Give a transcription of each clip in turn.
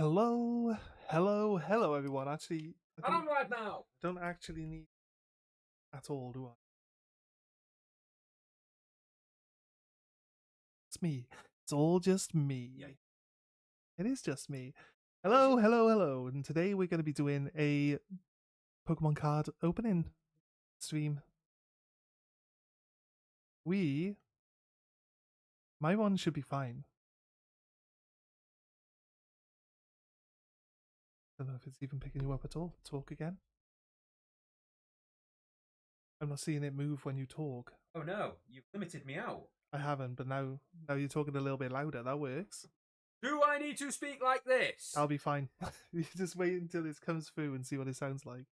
Hello, hello, everyone. Actually, And I'm live now. don't actually need at all, do I? It's me. It's all just me. Yeah. It is just me. Hello, and today we're going to be doing a Pokemon card opening stream. My one should be fine. I don't know if it's even picking you up at all. Talk again. I'm not seeing it move when you talk. Oh no, you've limited me out. I haven't, but now you're talking a little bit louder. That works. Do I need to speak like this? I'll be fine. You just wait until it comes through and see what it sounds like.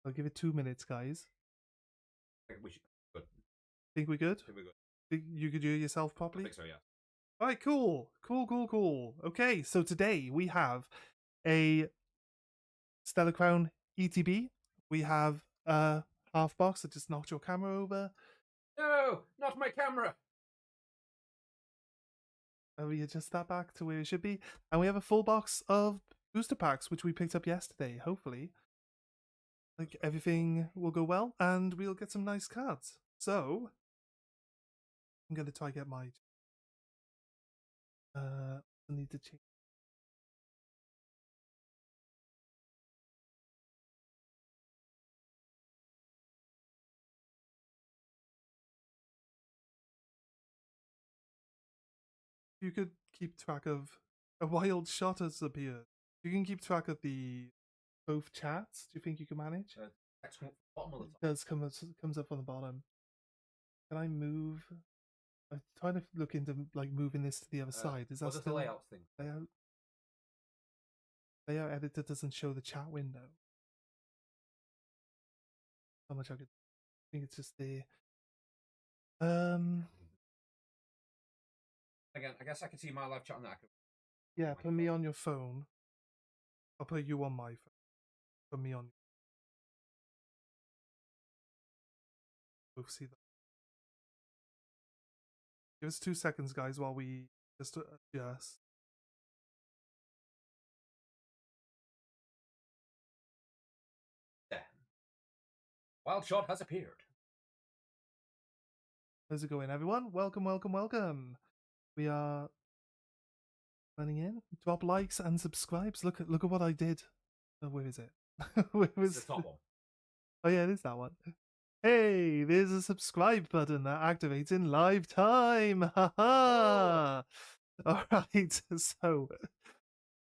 I'll give it 2 minutes, guys. We should. Good. Think we're good? I think we're good. Think you could hear yourself I properly? think so, yeah. Alright, cool. Okay, so today we have a Stellar Crown ETB. We have a half box that just knocked your camera over. No, not my camera. And we adjust that back to where it should be. And we have a full box of booster packs, which we picked up yesterday, hopefully. Like, everything will go well, and we'll get some nice cards. So, I'm going to try to get my... I need to change. You could keep track of a wild shot has appeared. You can keep track of the both chats. Do you think you can manage? Text from bottom of the top. It does comes up on the bottom. Can I move? I'm trying to look into like moving this to the other side. Is that What does the still layout thing? Layout editor doesn't show the chat window. How much I could? I think it's just there. Again, I guess I can see my live chat on that. Yeah, put me on your phone. I'll put you on my phone. Put me on. Both see that. Give us 2 seconds, guys, while we just adjust. Then, wild shot has appeared. How's it going, everyone? Welcome. We are running in. Drop likes and subscribes. Look at what I did. Oh, where is it? Where was It's the top one? Oh yeah, it is that one. Hey, there's a subscribe button that activates in live time. Haha. All right, so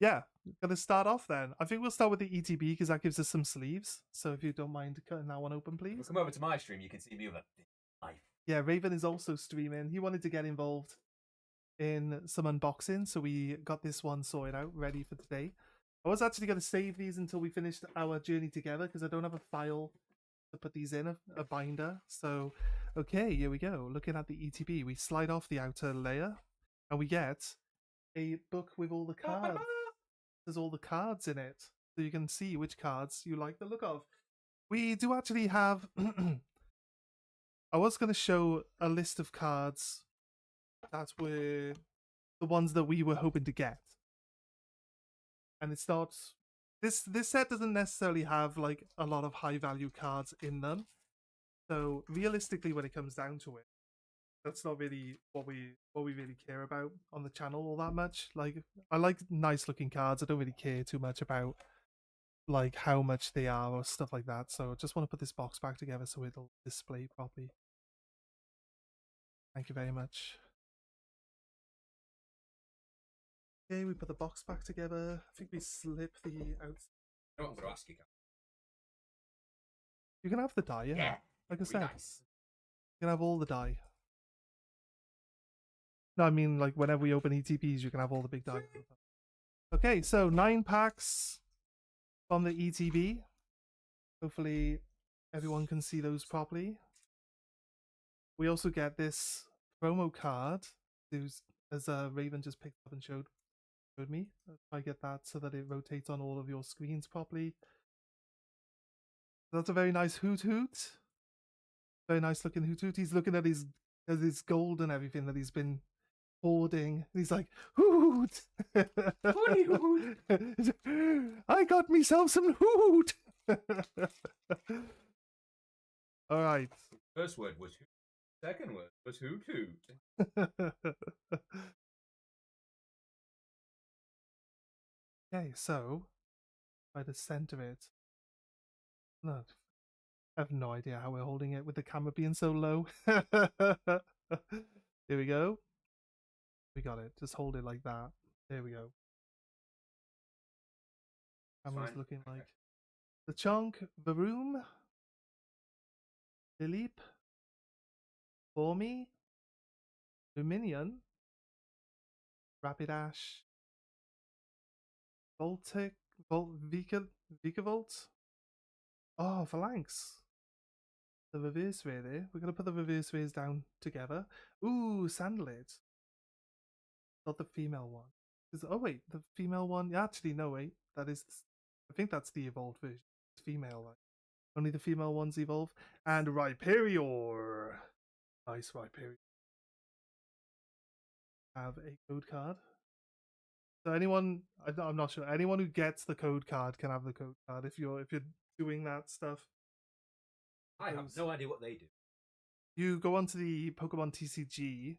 yeah, gonna start off then. I think we'll start with the ETB because that gives us some sleeves. So if you don't mind cutting that one open, If please. we come over to my stream, you can see me with a knife. Yeah, Raven is also streaming. He wanted to get involved in some unboxing, so we got this one sorted out, ready for today. I was actually going to save these until we finished our journey together because I don't have a file to put these in, a binder. So, okay, here we go. Looking at the ETB, we slide off the outer layer and we get a book with all the cards. There's all the cards in it, so you can see which cards you like the look of. We do actually have... I was going to show a list of cards that were the ones that we were hoping to get. And it starts... This set doesn't necessarily have like a lot of high value cards in them. So realistically, when it comes down to it, that's not really what we really care about on the channel all that much. Like, I like nice looking cards. I don't really care too much about like how much they are or stuff like that. So I just want to put this box back together so it'll display properly. Thank you very much. Okay, we put the box back together. I think we slip the out. You know what I'm going to ask you, Cap? You can have the die, yeah. Like I said, nice. you can have all the die. No, I mean, like, whenever we open ETBs, you can have all the big die. Okay, so 9 packs from the ETB. Hopefully, everyone can see those properly. We also get this promo card, as Raven just picked up and showed me. I get that so that it rotates on all of your screens properly. That's a very nice Hoot Hoot. Very nice looking Hoot Hoot. He's looking at his gold and everything that he's been hoarding. He's like, hoot! Hooty hoot. I got myself some hoot! All right. First word was hoot. Second word was hoot hoot. Okay, so by the center it. No, I have no idea how we're holding it with the camera being so low. Here we go. We got it. Just hold it like that. There we go. Camera's Fine. looking like Okay. the chunk, the room, Lilip, Formy, Luminion, Rapidash, Voltic, Vikavolt. Oh, Phalanx. The reverse ray there. We're gonna put the reverse rays down together. Ooh, Sandlit. Not the female one. Oh wait, the female one. Actually, no wait. That is. I think that's the evolved version. It's female. Right? Only the female ones evolve. And Rhyperior. Nice Rhyperior. Have a code card. So anyone, I'm not sure. Anyone who gets the code card can have the code card if you're doing that stuff. I have no idea what they do. You go onto the Pokemon TCG,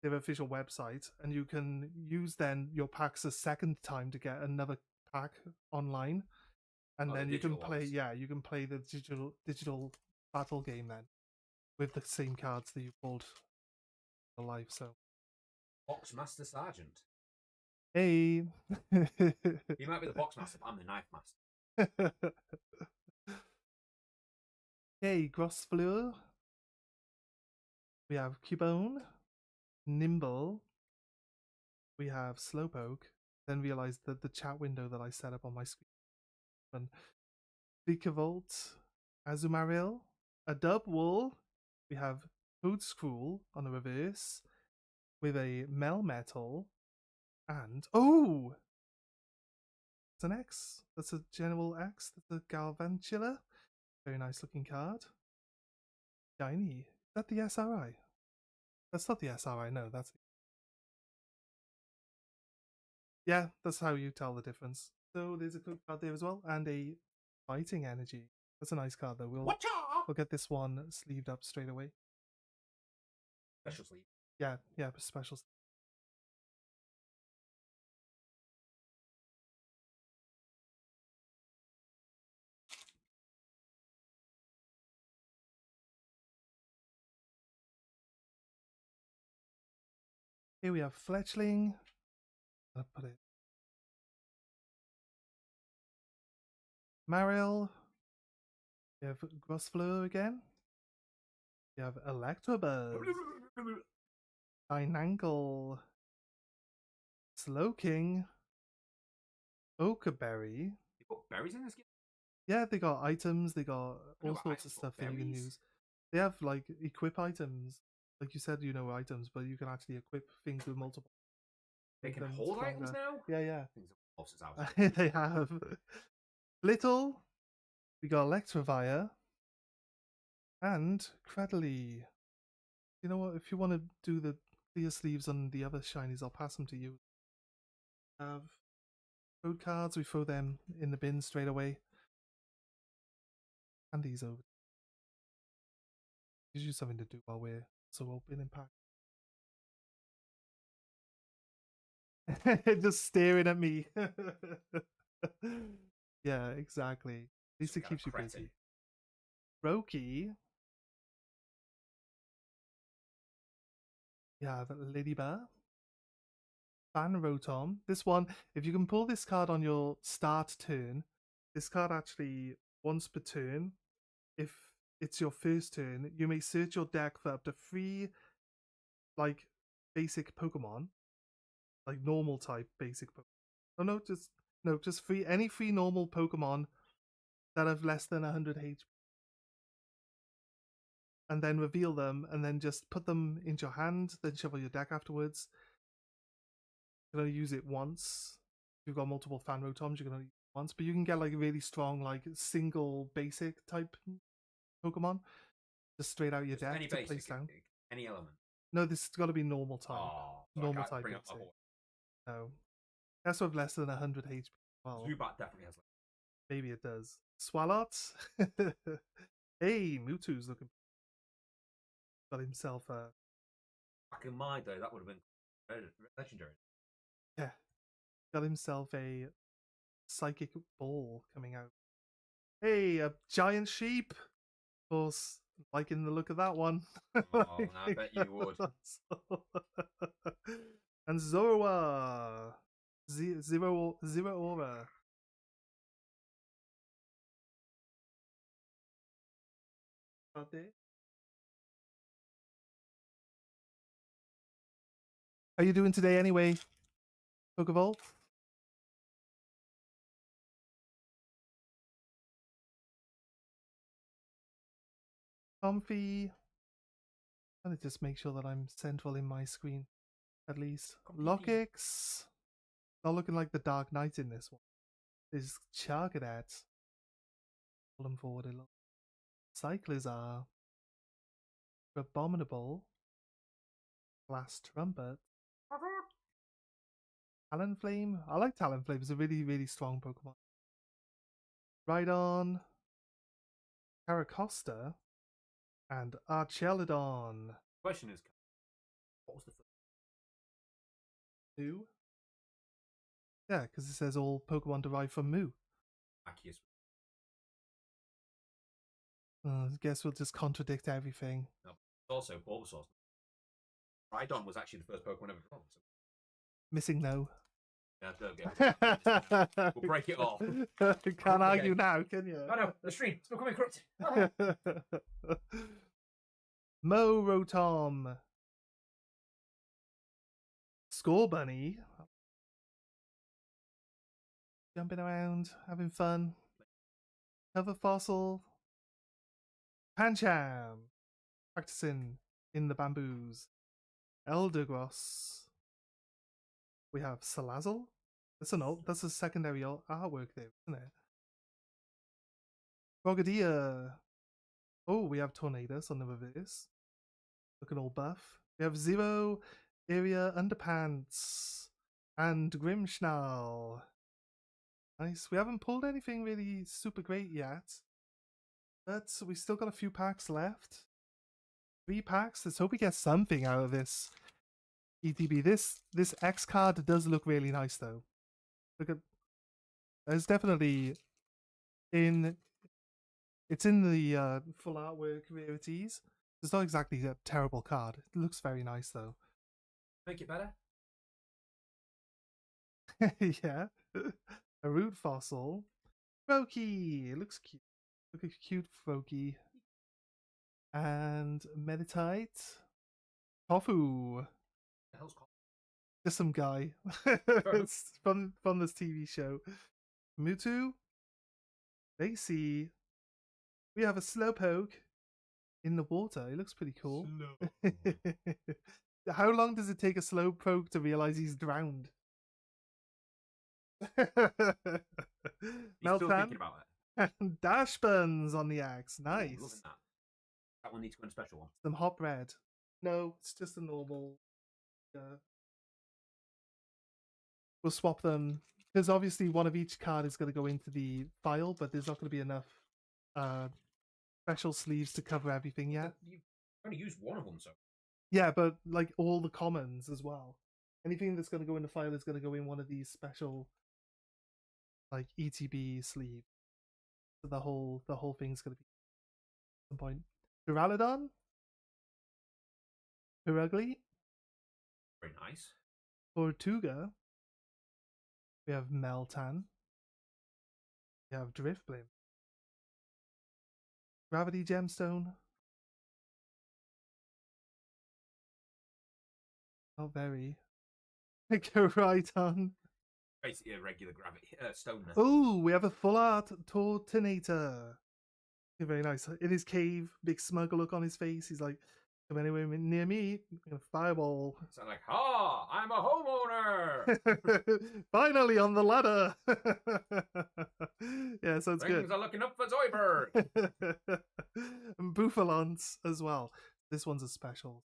their official website, and you can use then your packs a second time to get another pack online, and Oh, then the you can digital play. ones. Yeah, you can play the digital battle game then with the same cards that you pulled for life. So Boxmaster Sergeant. hey, He might be the Boxmaster, but I'm the Knife Master. hey, Grossfleur. We have Cubone, Nimble. We have Slowpoke. Then realized that the chat window that I set up on my screen. And Vikavolt, Azumarill, a Dubwool. We have Toadstool on the reverse with a Melmetal. And oh, it's an X. That's a General X. That's a Galvantula. Very nice looking card. Shiny. Is that the SRI? That's not the SRI. No, that's. Yeah, that's how you tell the difference. So there's a code card there as well, and a Fighting Energy. That's a nice card though. We'll get this one sleeved up straight away. Special sleeve. Yeah, special. Here we have Fletchling. I'll put it. Marill. We have Grossfleur again. We have Electabuzz. Dynangle. Slowking. Okaberry. You put berries in this game? Yeah, they got items. They got I know all what sorts of items, stuff but that you can berries? use. They have like equip items. Like you said, you know items, but you can actually equip things with multiple. They make can them hold items stronger. now? Yeah. Things are bosses out. They have Little. We got Electivire. And Cradley. You know what? If you want to do the clear sleeves on the other shinies, I'll pass them to you. Have code cards. We throw them in the bin straight away. And these over. Gives you something to do while we're so opening pack. Just staring at me. Yeah, exactly. At least it keeps you busy. Roki. Yeah, Ladybird. Fan Rotom. This one, if you can pull this card on your start turn, this card actually, once per turn, if it's your first turn, you may search your deck for up to 3 like basic Pokemon, like normal type basic Pokemon. Oh no, just any 3 normal Pokemon that have less than 100 HP. And then reveal them, and then just put them into your hand, then shuffle your deck afterwards. You're gonna use it once. If you've got multiple Fan Rotoms, you're gonna use it once, but you can get like a really strong, like single basic type Pokemon just straight out your deck Any to basic, place down. any element. No, this has got to be normal type. Oh. So normal I can't type bring up my AC. horse. No. That's with less than 100 HP. Well, Zubat definitely has. maybe it does. Swalot. Hey, Mewtwo's looking. Got himself a. Back in my day, that would have been legendary. Yeah. Got himself a psychic ball coming out. Hey, a giant sheep. Of course, liking the look of that one. Oh, I bet you would. And Zorua. Zero Aura. Out there. How you doing today anyway, Pokeball? Comfy. Let me just make sure that I'm central in my screen, at least. Lokix. Not looking like the Dark Knight in this one. Is Charcadet. Pull them forward a little. Cyclizar. Abominable. Blast Trumpet. Talonflame. I like Talonflame. It's a really, really strong Pokemon. Rhydon. Caracosta. And Archelodon. Question is, what was the first? Moo? Yeah, because it says all Pokemon derived from Moo. Arceus. I guess we'll just contradict everything. No, also Bulbasaur. Rhydon was actually the first Pokemon ever drawn. So. Missing no. Yeah, don't get we'll break it off. Can't argue now, can you? Oh no, the stream. It's becoming corrupt. Rotom. Scorbunny. Jumping around, having fun. Cover Fossil. Pancham. Practicing in the bamboos. Eldegoss. We have Salazzle. That's a secondary artwork there, isn't it? Frogadier. Oh, we have Tornadus on the reverse. Looking all buff. We have Zero, Area Underpants, and Grimmsnarl. Nice. We haven't pulled anything really super great yet. But we still got a few packs left. 3 packs. Let's hope we get something out of this ETB. This X card does look really nice though. Look at, there's definitely it's in the full artwork rarities. It's not exactly a terrible card. It looks very nice though. Make it better. Yeah. A root fossil. Froakie. It looks cute. Look at cute Froakie. And Meditite. Tofu. The hell's called? Just some guy from this TV show. Mewtwo. Lacy. We have a Slowpoke in the water. It looks pretty cool. How long does it take a Slowpoke to realize he's drowned? He's still thinking about it. And Dash Buns on the axe. Nice. Ooh, loving that. That one needs to go in a special one. Some hot bread. No, it's just a normal. We'll swap them because obviously one of each card is going to go into the file, but there's not going to be enough special sleeves to cover everything yet. You've only used one of them, so. Yeah, but like all the commons as well. Anything that's going to go in the file is going to go in one of these special, like ETB sleeve. So the whole thing's going to be at some point. Duraludon. Purugly. Very nice. Tortuga. We have Meltan. We have Driftblim. Gravity Gemstone. Not very. Go right on. Basically a regular gravity stone. Oh, we have a full art Tortonator. Very nice. In his cave, big smug look on his face. He's like, come anywhere near me, fireball. Sound like, ha! I'm a homeowner! Finally on the ladder! Yeah, sounds Things good. are looking up for Zoidberg! And Bouffalance as well. This one's a special.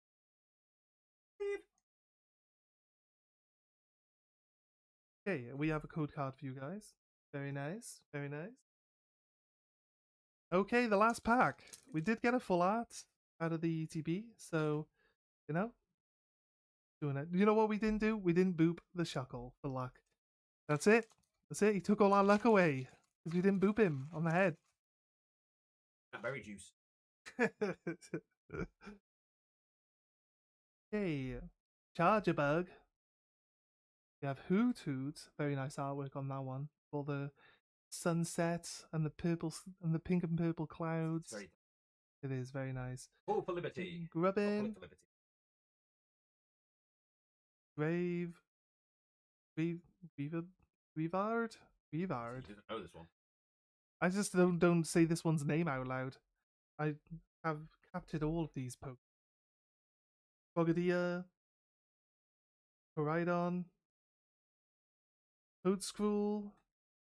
Okay, we have a code card for you guys. Very nice, very nice. Okay, the last pack. We did get a full art out of the ETB, so, you know, doing it. You know what we didn't do? We didn't boop the Shuckle for luck. That's it. That's it. He took all our luck away because we didn't boop him on the head. Berry juice. Okay, Charger Bug. We have Hoot Hoot. Very nice artwork on that one. For the sunset and the purple and the pink and purple clouds. It is very nice. Call for liberty. Grubbin. For liberty. Grave. Grievard. Grievard. He doesn't know this one. I just don't say this one's name out loud. I have captured all of these Pokemon. Bogadia. Koridon. Toadscruel.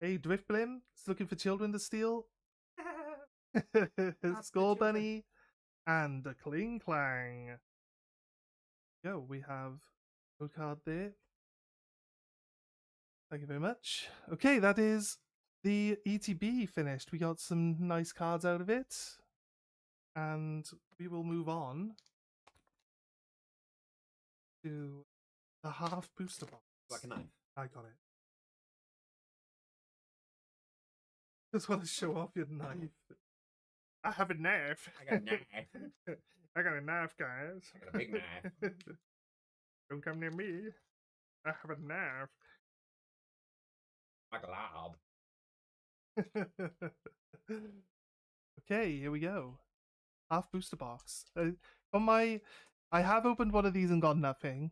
Hey, Driftblim. It's looking for children to steal. Skull Bunny. And a Kling Clang. Yo, we have a code card there. Thank you very much. Okay, that is the ETB finished. We got some nice cards out of it. And we will move on to the half booster box. Like a knife. I got it. Just want to show off your knife. I have a knife. I got a knife. I got a knife, guys. I got a big knife. Don't come near me. I have a knife. Like a lab. Okay, here we go. Half booster box. I have opened one of these and got nothing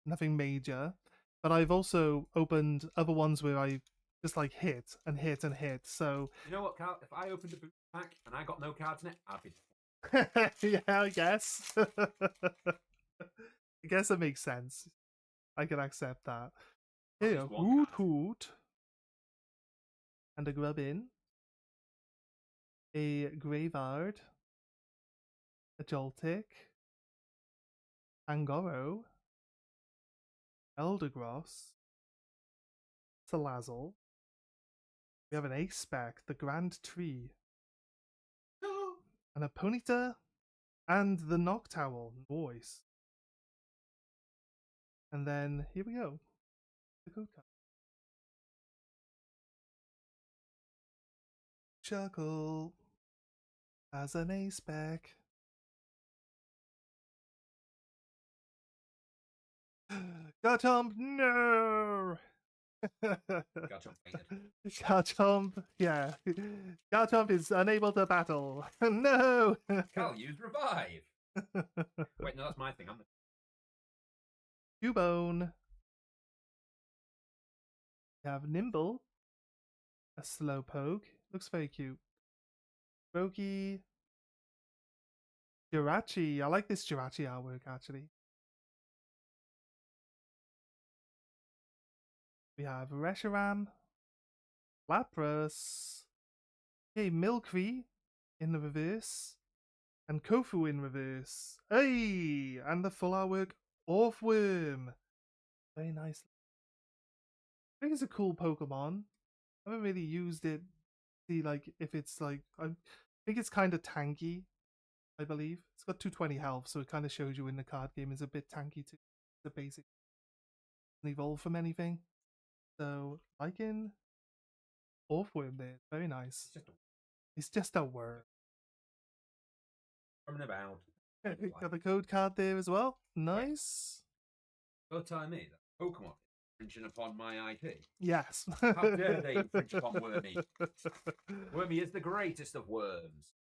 major, but I've also opened other ones where I just like hit and hit and hit. So you know what, Carl? If I opened a booster pack and I got no cards in it, I'd be. Yeah, I guess. I guess it makes sense. I can accept that. Here, Hoot Hoot. And a Grubbin. A Graveyard. A Joltik. Angoro. Eldegoss. Salazzle. We have an Ace-Spec, the Grand Tree. And a Ponyta. And the Noctowl. Voice. And then, here we go. The code card. Shuckle. As an Ace-Spec. Garchomp, no! Garchomp fainted. Garchomp, yeah. Garchomp is unable to battle. No! Carl, use revive. Wait, no, that's my thing. I'm the Cubone. We have Nimble. A Slowpoke. Looks very cute. Brokey. Jirachi. I like this Jirachi artwork, actually. We have Reshiram, Lapras, okay, Milkry in the reverse, and Kofu in reverse. Hey! And the full artwork Orthworm. Very nice. I think it's a cool Pokemon. I haven't really used it. See, like, if it's like, I think it's kind of tanky, I believe. It's got 220 health, so it kind of shows you in the card game is a bit tanky too. The basic. Doesn't evolve from anything. So, liking Orthworm there. Very nice. It's just a word. Coming about. Got the code card there as well. Nice. Don't tell me that Pokemon infringing upon my IP. Yes. How dare they infringe upon Wormy? Wormy is the greatest of worms.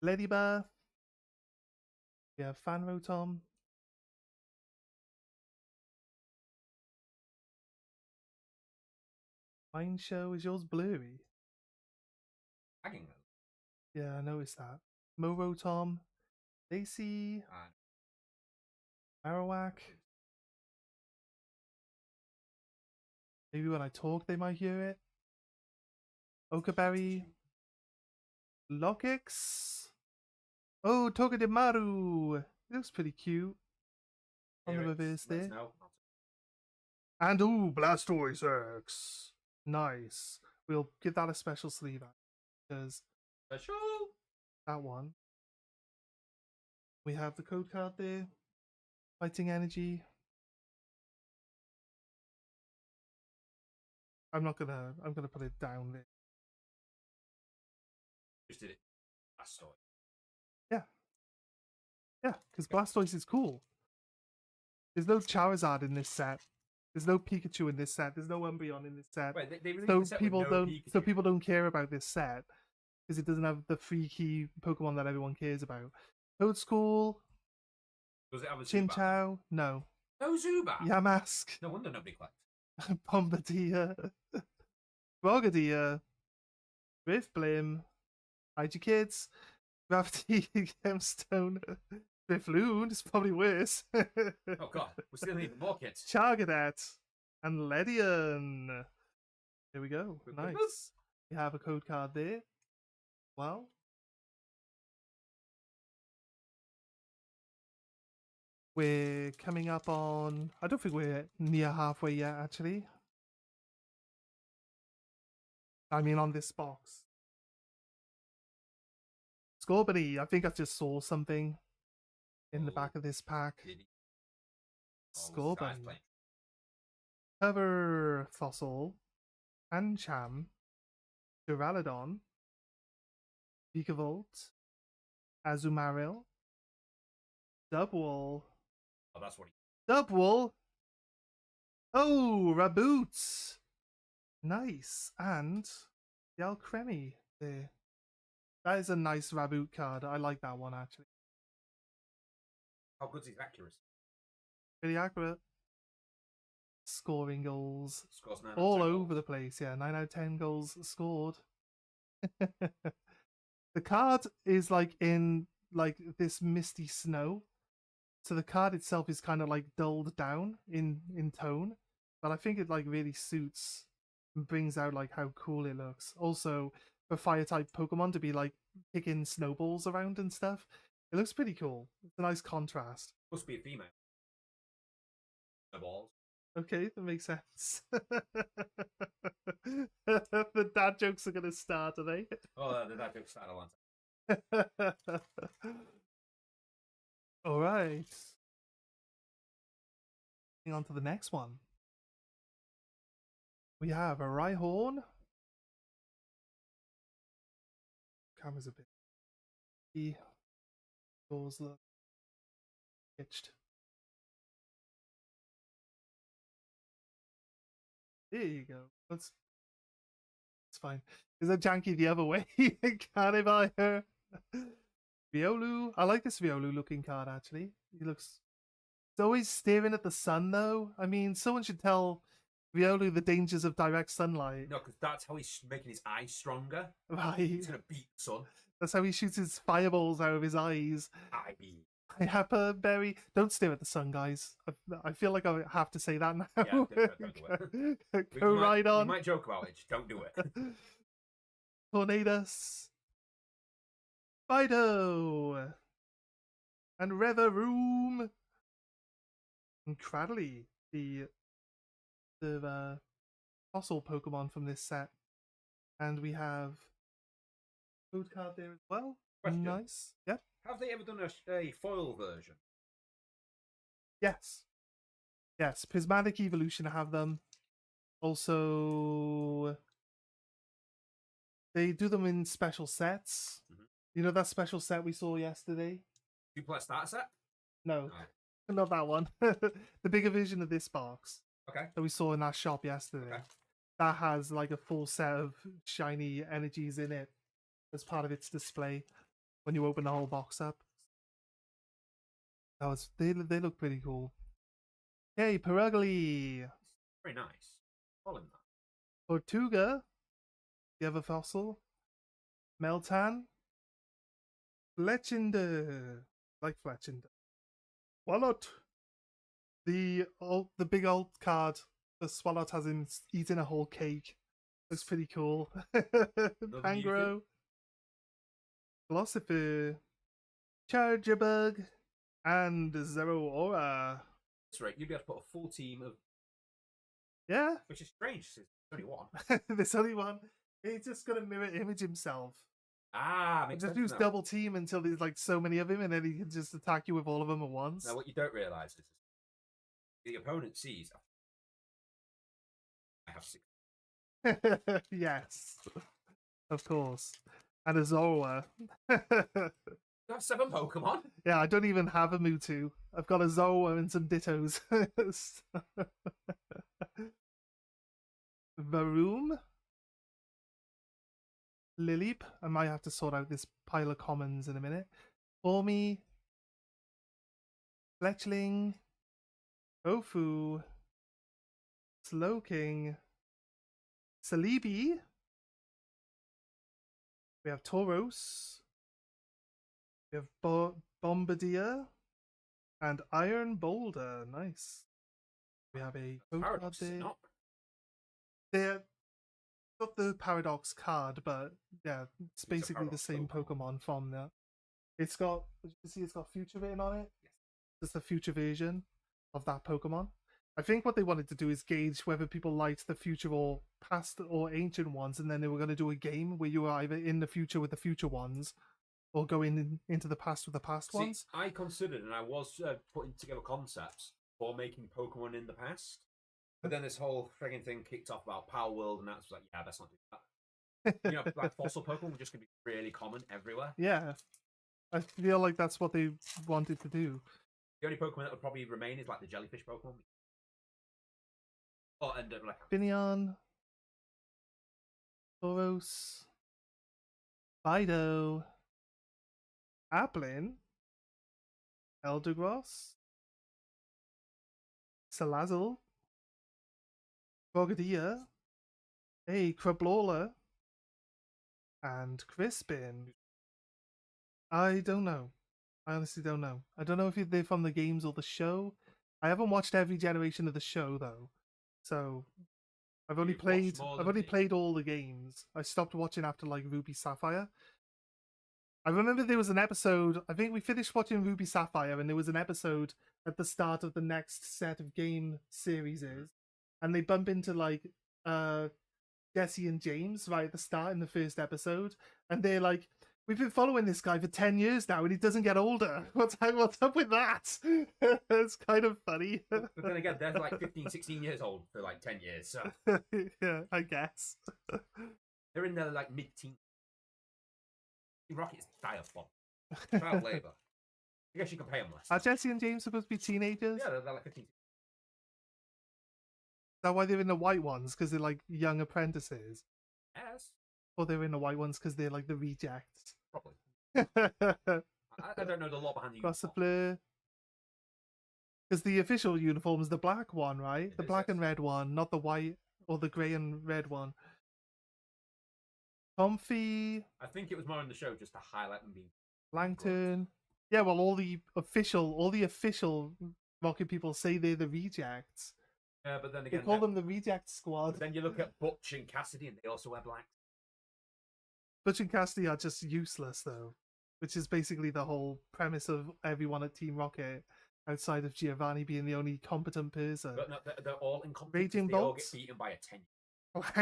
Ladybird. We have Fanrotom. Mind Show, is yours blurry? Hanging Yeah, I noticed that. Morotom, Lacey, Marowak. Maybe when I talk they might hear it. Okaberry, Lokix. Oh, Togedemaru. It looks pretty cute. On the reverse there. And ooh, Blastoise X. Nice. We'll give that a special sleeve out because Special. that one. We have the code card there. Fighting Energy. I'm gonna put it down there. Just did it. Blastoise. Yeah, because Blastoise is cool. There's no Charizard in this set. There's no Pikachu in this set. There's no Umbreon in this set. Wait, they released So the set people with no don't. Pikachu. So people don't care about this set because it doesn't have the freaky Pokemon that everyone cares about. Code School, Does it have a Chin Zubat? Chow, no. No Zubat. Yamask, No wonder nobody collects. Bombardier, Frogadier, Riftblim, IG Kids, Gravity Gemstone, Drifloon is probably worse. Oh god, we're still even more kids. Chargadet and Ledian. Here we go. Nice. We have a code card there. Well, we're coming up on. I don't think we're near halfway yet, actually. I mean, on this box. Scorbunny, I think I just saw something in the back of this pack. Did he? Oh, this guy's Scorbunny. playing. Cover Fossil, Pancham, Duraludon, Vikavolt, Azumarill, Dubwool, Oh, that's what he. Dubwool. Oh, Raboot. Nice. And the Alcremie there. That is a nice Raboot card. I like that one, actually. How good's his accuracy? Pretty accurate. Scoring goals. Scores 9 all over the place. Yeah, 9 out of 10 goals scored. The card is like in like this misty snow. So the card itself is kind of like dulled down in tone. But I think it like really suits and brings out like how cool it looks. Also, for fire type Pokemon to be like kicking snowballs around and stuff, it looks pretty cool. It's a nice contrast. Must be a female. No balls. Okay, that makes sense. The dad jokes are gonna start, are they? Oh, that joke started a long time. All right. Moving on to the next one. We have a Rhyhorn. Camera's a bit. The doors look pitched. There you go. It's fine. Is that janky the other way? Carnivire. Riolu. I like this Riolu looking card, actually. He looks... He's always staring at the sun, though. I mean, someone should tell Riolu the dangers of direct sunlight. No, because that's how he's making his eyes stronger. Right. He's going to beat the sun. That's how he shoots his fireballs out of his eyes. I mean... Hyper Berry. Don't stare at the sun, guys. I feel like I have to say that now. Yeah, don't do it. Go right on. We might joke about it, just don't do it. Tornadus, Fido, and Reveroom, and Cradley, the fossil Pokemon from this set. And we have code card there as well. Question. Nice. Yep. Have they ever done a foil version? Yes. Yes. Prismatic Evolution have them. Also, they do them in special sets. Mhm. You know that special set we saw yesterday? Duplex starter set? No, Oh. not that one. The bigger version of this box Okay. that we saw in that shop yesterday. Okay. That has like a full set of shiny energies in it as part of its display when you open the whole box up. They look pretty cool. Okay, Perugly, Very nice. Call him that. Tortuga, the other fossil, Meltan, Fletchinder, like Fletchinder, Swalot, the big old card. The Swalot has him eating a whole cake. Looks pretty cool. Pangro, Philosopher, Charjabug, and Zero Aura. That's right, you'd be able to put a full team of Yeah, Which is strange, since there's only one. there's only one. He's just gonna mirror image himself. Ah, And makes just sense use now. double team until there's like so many of him, and then he can just attack you with all of them at once. Now, what you don't realise is the opponent sees I have 6. Yes, of course. And a Zorua. You have 7 Pokemon? Yeah, I don't even have a Mewtwo. I've got a Zorua and some Dittos. Varoom? Lileep? I might have to sort out this pile of commons in a minute. Formy. Fletchling. Ofu. Slowking. Celebi. We have Tauros. We have Bombardier. And Iron Boulder. Nice. We have a code card Paradox, is it there. not? They're not the Paradox card, but yeah, it's a basically the Paradox same Pokemon from that. It's got, as you can see, it's got Future written on it. Yes. It's the Future version of that Pokemon. I think what they wanted to do is gauge whether people liked the future or past or ancient ones, and then they were going to do a game where you were either in the future with the future ones or going into the past with the past See, ones. I considered, and I was putting together concepts for making Pokemon in the past. But then this whole frigging thing kicked off about Power World, and that's like, yeah, let's not do that. You know, like fossil Pokemon were just going to be really common everywhere. Yeah, I feel like that's what they wanted to do. The only Pokemon that would probably remain is like the jellyfish Pokemon. Oh, and like Finneon, Tauros, Fido, Applin, Eldegoss, Salazzle, Frogadier, a Crabrawler, and Crispin. I don't know. I honestly don't know. I don't know if they're from the games or the show. I haven't watched every generation of the show though, so I've only You've watched played. more I've than only me. played all the games. I stopped watching after like Ruby Sapphire. I remember there was an episode. I think we finished watching Ruby Sapphire, and there was an episode at the start of the next set of game series, and they bump into like Jesse and James right at the start in the first episode, and they're like, "We've been following this guy for 10 years now, and he doesn't get older. What's up with that?" It's kind of funny. But then again, they're like 15, 16 years old for like 10 years, so Yeah, I guess. they're in their like mid-teens. Rocket's child labor. I guess you can pay them less. Are Jesse and James supposed to be teenagers? Yeah, they're like 15. Is that why they're in the white ones? Because they're like young apprentices? Yes, Or they're in the white ones because they're like the rejects? probably. I don't know the law behind the uniform. Gossifleur. Because the official uniform is the black one, right? It The is, black yes. and red one, not the white or the grey and red one. Comfy, I think it was more in the show just to highlight them being. Langton. Yeah, well, all the official Rocket people say they're the rejects. Yeah, but then They again, call them the reject squad. then you look at Butch and Cassidy, and they also wear black. Butch and Cassidy are just useless, though, which is basically the whole premise of everyone at Team Rocket, outside of Giovanni being the only competent person. But no, they're all incompetent. Raging They all Bolts? get beaten by a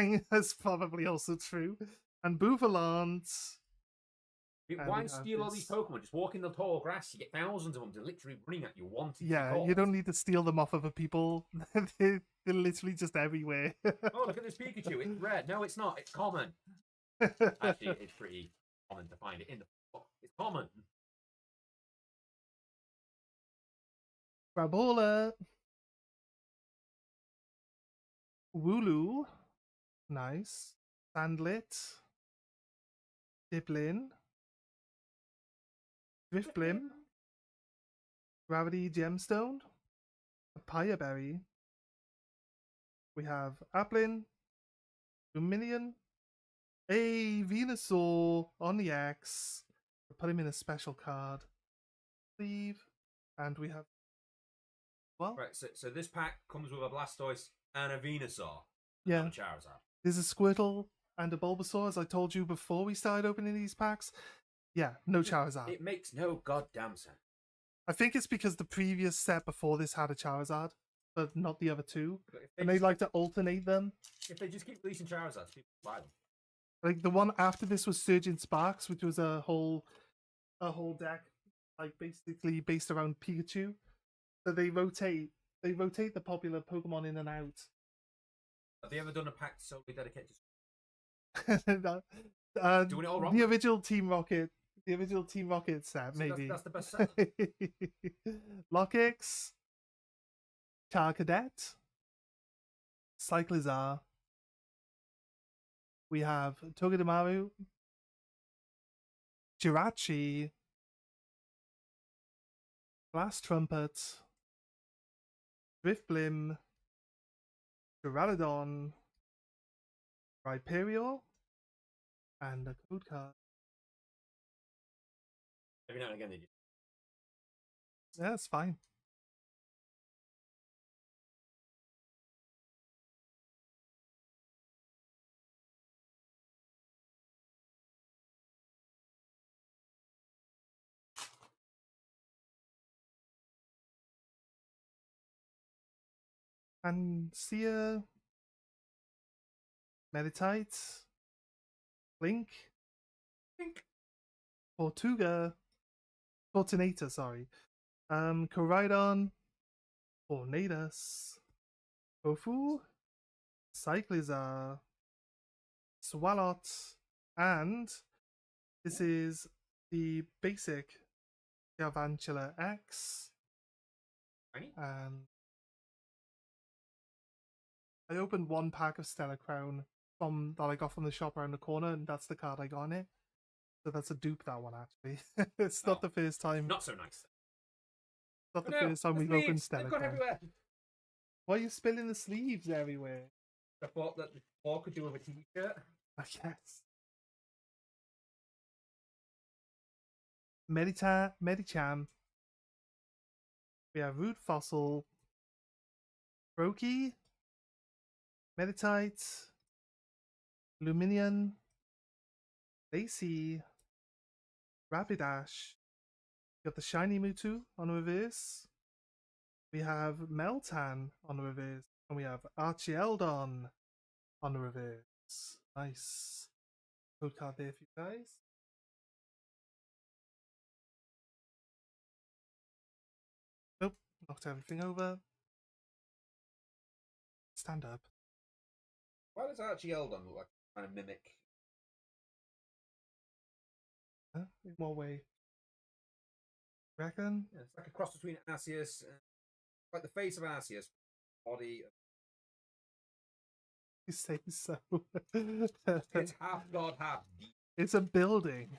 10. That's probably also true. And Bouvalant. And Why we have steal all these this- Pokemon? Just walk in the tall grass. You get thousands of them. They're literally running at you, wanting Yeah, to you don't need to steal them off other people. They're literally just everywhere. Oh, look at this Pikachu. It's rare. No, it's not. It's common. Actually, it's pretty common to find it in the book. It's common. Crabola. Wooloo. Nice. Sandlit. Diplin. Driftblim. Gravity Gemstone. Papaya Berry. We have Applin. Luminion. A Venusaur on the X. Put him in a special card. Leave. And we have. Well, Right, so this pack comes with a Blastoise and a Venusaur. yeah. Not a Charizard. There's a Squirtle and a Bulbasaur, as I told you before we started opening these packs. Yeah, no Charizard. It makes no goddamn sense. I think it's because the previous set before this had a Charizard. but not the other two. But if And they like to alternate them. if they just keep releasing Charizards, people buy them. Like the one after this was Surging Sparks, which was a whole deck, like basically based around Pikachu. So they rotate the popular Pokemon in and out. Have they ever done a pack solely dedicated to Doing it all wrong? The original Team Rocket set, See, maybe. that's the best set. Lockix, Charcadet, Cyclizar. We have Togedemaru, Jirachi, Blast Trumpet, Drifblim, Duraludon, Rhyperior, and a code card. Every now and again they do. Yeah, that's fine. Ansia, Meditite, Link, Tortuga, Fortunator, sorry. Koraidon, Tornadus, Tofu, Cyclizar, Swalot, and this is the basic Galvantula X. Right? And I opened one pack of Stellar Crown that I got from the shop around the corner, and that's the card I got in it. So that's a dupe, that one, actually. It's not the first time. Not so nice. It's not the first time we've opened Stellar Crown. Everywhere. Why are you spilling the sleeves everywhere? I thought that the ball could do with a t-shirt. I guess. Medicham. We have Root Fossil, Brokey, Meditite, Luminion, Lacy, Rapidash. We got the Shiny Mewtwo on reverse. We have Meltan on reverse. And we have Archieldon on the reverse. Nice. Code card there for you guys. Nope, knocked everything over. Stand up. Why does Archieldon look like trying to mimic? Huh? In what way? Reckon? Yeah, it's like a cross between Arceus and like the face of Arceus, body. You say so. It's half god, half deep. It's a building.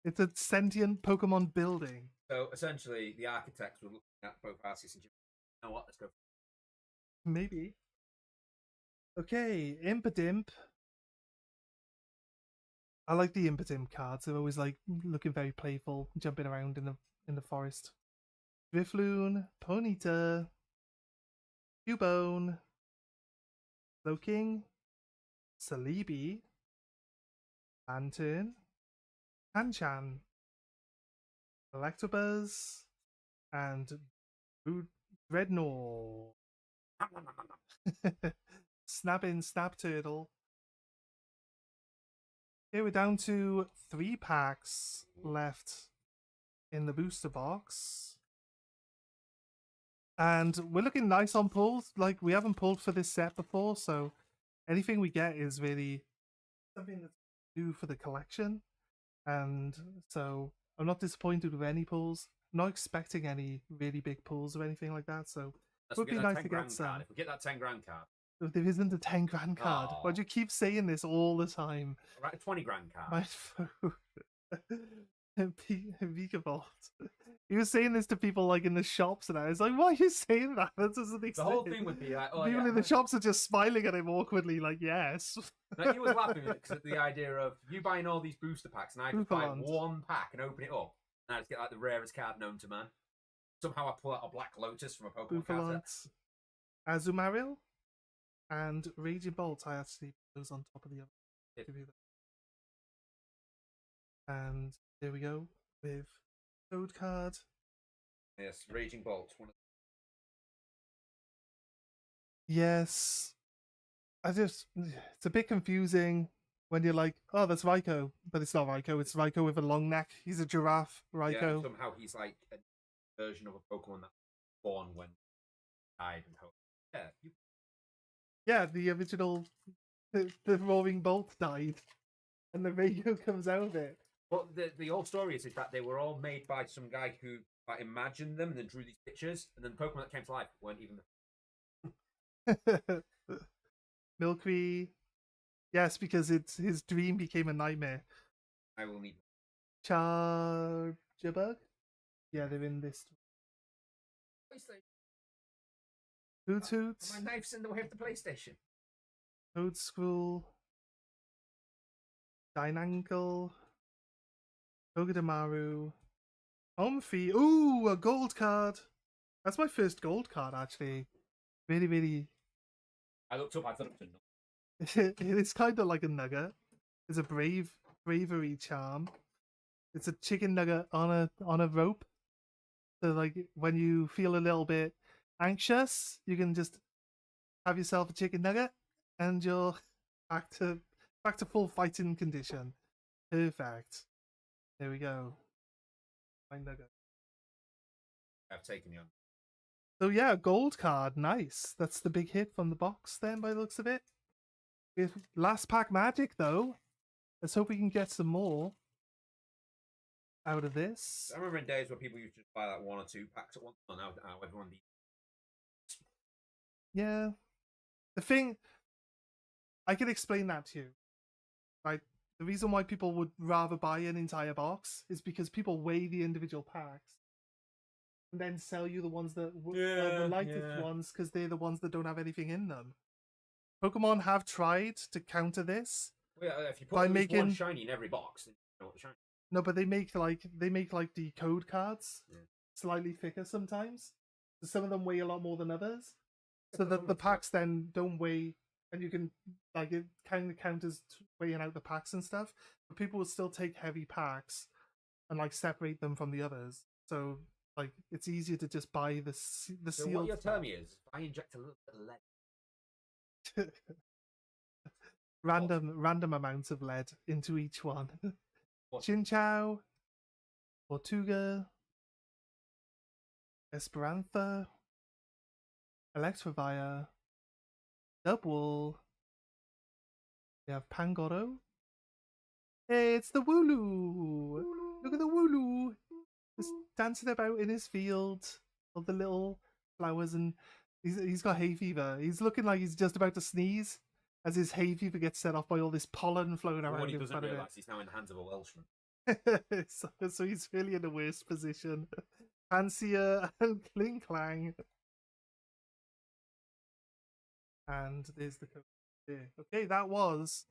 It's a sentient Pokemon building. So essentially, the architects were looking at both Arceus and Jim. You know what? Let's go. Maybe. Okay, Impidimp. I like the Impidimp cards. They're always like looking very playful, jumping around in the forest. Drifloon, Ponyta, Cubone, Slowking, Celebi, Lantern, Hanchan, Electabuzz, and Dreadnought. Snapping Snap Turtle. Okay, we're down to 3 packs left in the booster box. And we're looking nice on pulls. Like, we haven't pulled for this set before, so anything we get is really something that's new for the collection. And so I'm not disappointed with any pulls. I'm not expecting any really big pulls or anything like that, so it would be nice to get some. If we get that 10 grand card. If there isn't a 10 grand card. Aww. Why do you keep saying this all the time? Right, a 20 grand card. My phone. Vikavolt. He was saying this to people like in the shops, and I was like, "Why are you saying that? That doesn't exist." The whole thing would be like, oh, people yeah, in the shops are just smiling at him awkwardly, like, "Yes." No, he was laughing at the idea of you buying all these booster packs, and I could buy one pack and open it up, and I just get like the rarest card known to man. Somehow I pull out a Black Lotus from a Pokemon card set. Azumarill and Raging Bolt. I actually put those on top of the other. Yep. And there we go with code card. Yes, Raging Bolt. Yes. It's a bit confusing when you're like, oh, that's Raikou, but it's not Raikou. It's Raikou with a long neck. He's a giraffe, Yeah, and Raikou. somehow he's like a version of a Pokemon that was born when died and hope. Yeah, Yeah, the original, the Roaring Bolt died, and the Raikou comes out of it. but the whole story is that they were all made by some guy who like, imagined them and then drew these pictures, and then the Pokemon that came to life weren't even. Milky, yes, because it's his dream became a nightmare. I will need. Charjabug? Yeah, they're in this. Hoot Hoot, My knife's in the way of the PlayStation. Toad School, Dynangle, Togedemaru, Omfi. Ooh, a gold card. That's my first gold card, actually. Really, really. I looked up. I thought it was a nut. It's kind of like a nugget. It's a bravery charm. It's a chicken nugget on a rope. So like when you feel a little bit anxious, you can just have yourself a chicken nugget, and you're back to full fighting condition. Perfect. There we go. My nugget. I've taken you on. So yeah, gold card, nice. That's the big hit from the box then, by the looks of it. With last pack magic though, let's hope we can get some more out of this. I remember in days where people used to just buy like 1 or 2 packs at once. Oh, now everyone needs. Yeah. The thing, I can explain that to you. Right? The reason why people would rather buy an entire box is because people weigh the individual packs and then sell you the ones that are the lightest ones because they're the ones that don't have anything in them. Pokemon have tried to counter this. Well, yeah, if you put by at least making one shiny in every box, then you know what the shiny. No, but they make like the code cards slightly thicker sometimes. So some of them weigh a lot more than others. So that the packs then don't weigh, and you can like it kind of counters weighing out the packs and stuff. But people will still take heavy packs and like separate them from the others. So like it's easier to just buy the So sealed. what you're telling me is, if I inject a little bit of lead, random amounts of lead into each one. Chinchou, Tortuga, Esperantha, Electivire, Dubwool. We have Pangoro. Hey, it's the Wooloo! Look at the Wooloo! Just dancing about in his field of the little flowers, and he's got hay fever. He's looking like he's just about to sneeze as his hay fever gets set off by all this pollen flowing around when he in doesn't front of realise he's now in the hands of a Welshman. it. So he's really in the worst position. Fancier and Kling Clang. And there's the code there. Okay, that was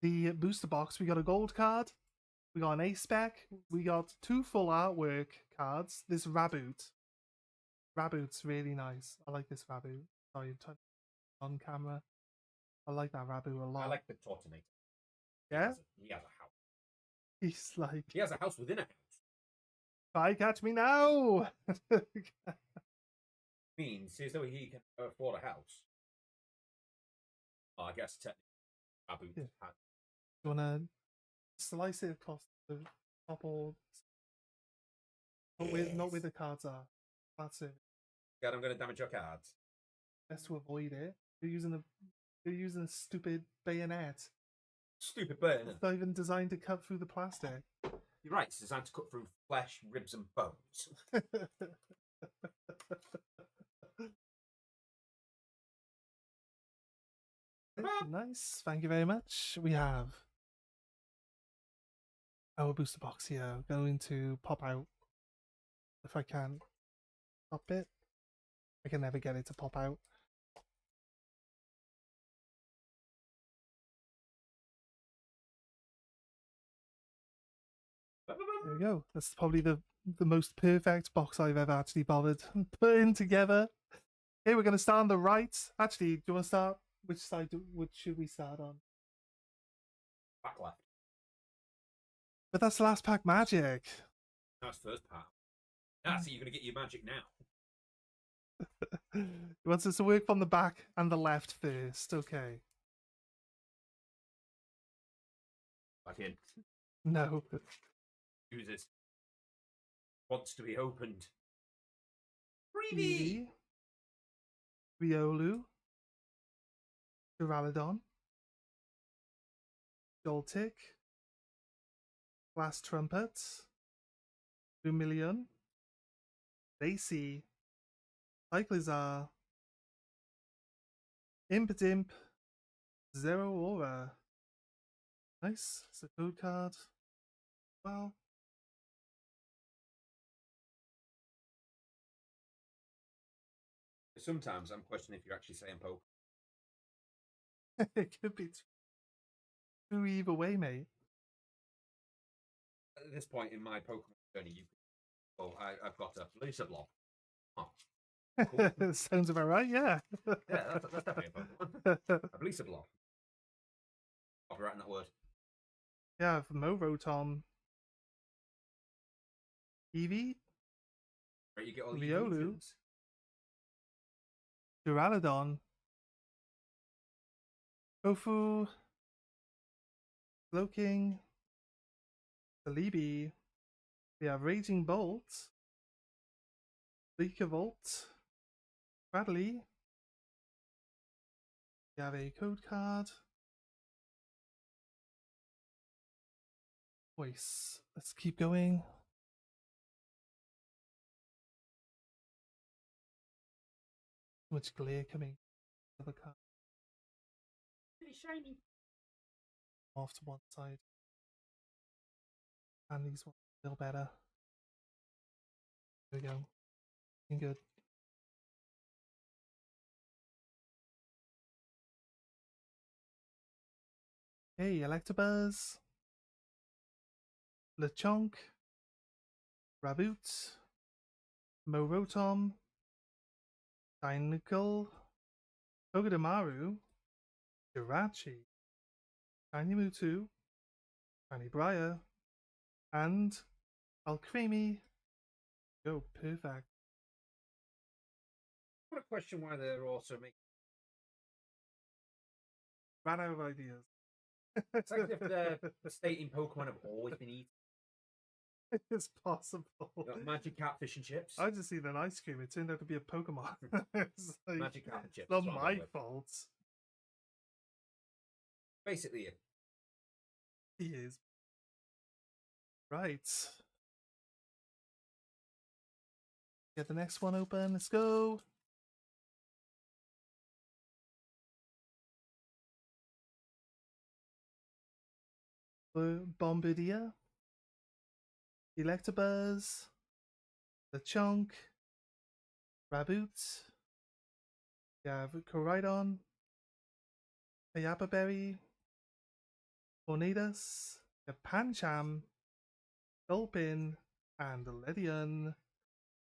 the booster box. We got a gold card, we got an ace spec, we got 2 full artwork cards. This Raboot's really nice. I like this Raboot. Sorry, on camera. I like that Raboot a lot. I like the Tortonator. Yeah? He has a house. He's like, he has a house within a house. Try catch me now! Means as though he can afford a house. Well, I guess technically, Raboot had. You wanna slice it across the top, or not where the cards are. That's it. God, I'm going to damage your cards. Best to avoid it. You're using a stupid bayonet. Stupid bayonet. It's not even designed to cut through the plastic. You're right. It's designed to cut through flesh, ribs, and bones. Nice. Thank you very much. We have our booster box here. Going to pop out if I can. Pop it. I can never get it to pop out. There we go. That's probably the most perfect box I've ever actually bothered putting together. Okay, we're going to start on the right. Actually, do you want to start? Which side should we start on? Back left. But that's last pack magic. That's first part. That's you're going to get your magic now. He wants us to work from the back and the left first. Okay. Back in. No. Uses. Wants to be opened. Freebie! Eevee. Riolu. Duraludon. Joltik. Blast Trumpet. Lumillion. Lacy. Cyclizar. Impidimp. Zero Aura. Nice. It's a code card. Well. Sometimes I'm questioning if you're actually saying poke. It could be two either way, mate. At this point in my Pokemon journey, I've got a Lisa Blob. Oh, cool. Sounds about right, yeah. Yeah, that's definitely a Pokemon. A Lisa Blob. Copyrighting that word. Yeah, for Morotom. Eevee. Right, you get all the Riolu. evolutions. Duraludon. Kofu. Slowking. Celebi. We have Raging Bolt. Volt. Bradley. We have a code card. Voice. Let's keep going. Too much glare coming. Other card. Pretty shiny. Off to one side. And these ones feel better. There we go. Looking good. Okay, Electabuzz. Lechonk. Raboot. Morotom. Dynamical. Togedemaru. Jirachi. Tiny Mewtwo. Tiny Briar. And Alcremie. Go, perfect. What a question why they're also making. Ran out of ideas. It's like if the stating Pokemon have always been eaten. It's possible. Magic Catfish and Chips. I just seen an ice cream. It turned out to be a Pokemon. It's like, Magic Cat and Chips. it's not that's what I'm my going with. fault. Basically, He is. Right. Get the next one open. Let's go. Bombardier. Electabuzz. Lechonk. Raboot. We have Koraidon. Ayaba Berry. Tornadus. We have Pancham. Gulpin. And Ledian.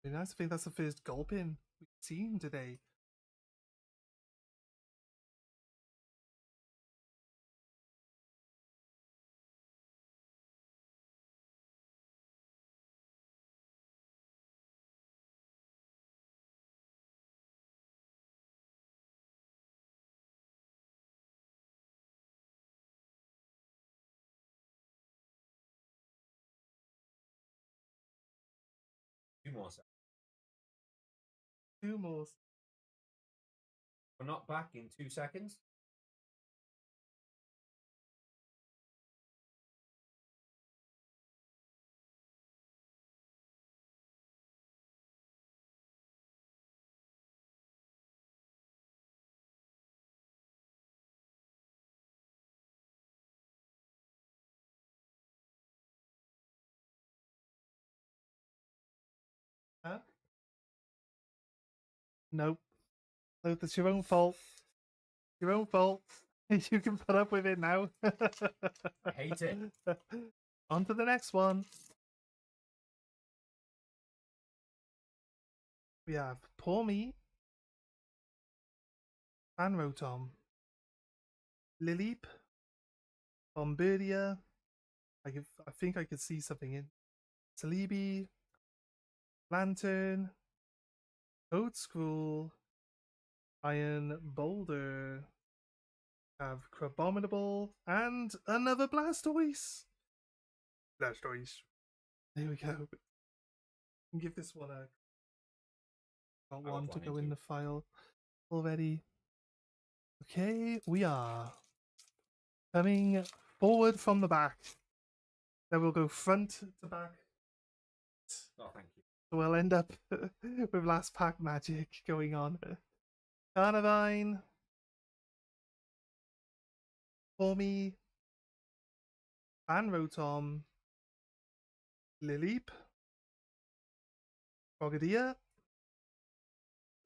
Very nice. I think that's the first Gulpin we've seen today. two more seconds. Two more. We're not back in 2 seconds. Huh? Nope. No, that's your own fault. Your own fault. You can put up with it now. I hate it. On to the next one. We have Poor Me. Rotom. Lileep. Bombardier. I think I could see something in Celebi. Lantern. Code Scroll, Iron Boulder, have Crabominable, and another Blastoise. Blastoise. There we go. Give this one a. Got one to go in the file already. Okay, we are coming forward from the back. Then we'll go front to back. Oh, thank you. So we'll end up with last pack magic going on. Carnivine, Formy, Rotom, Lileep, Frogadier,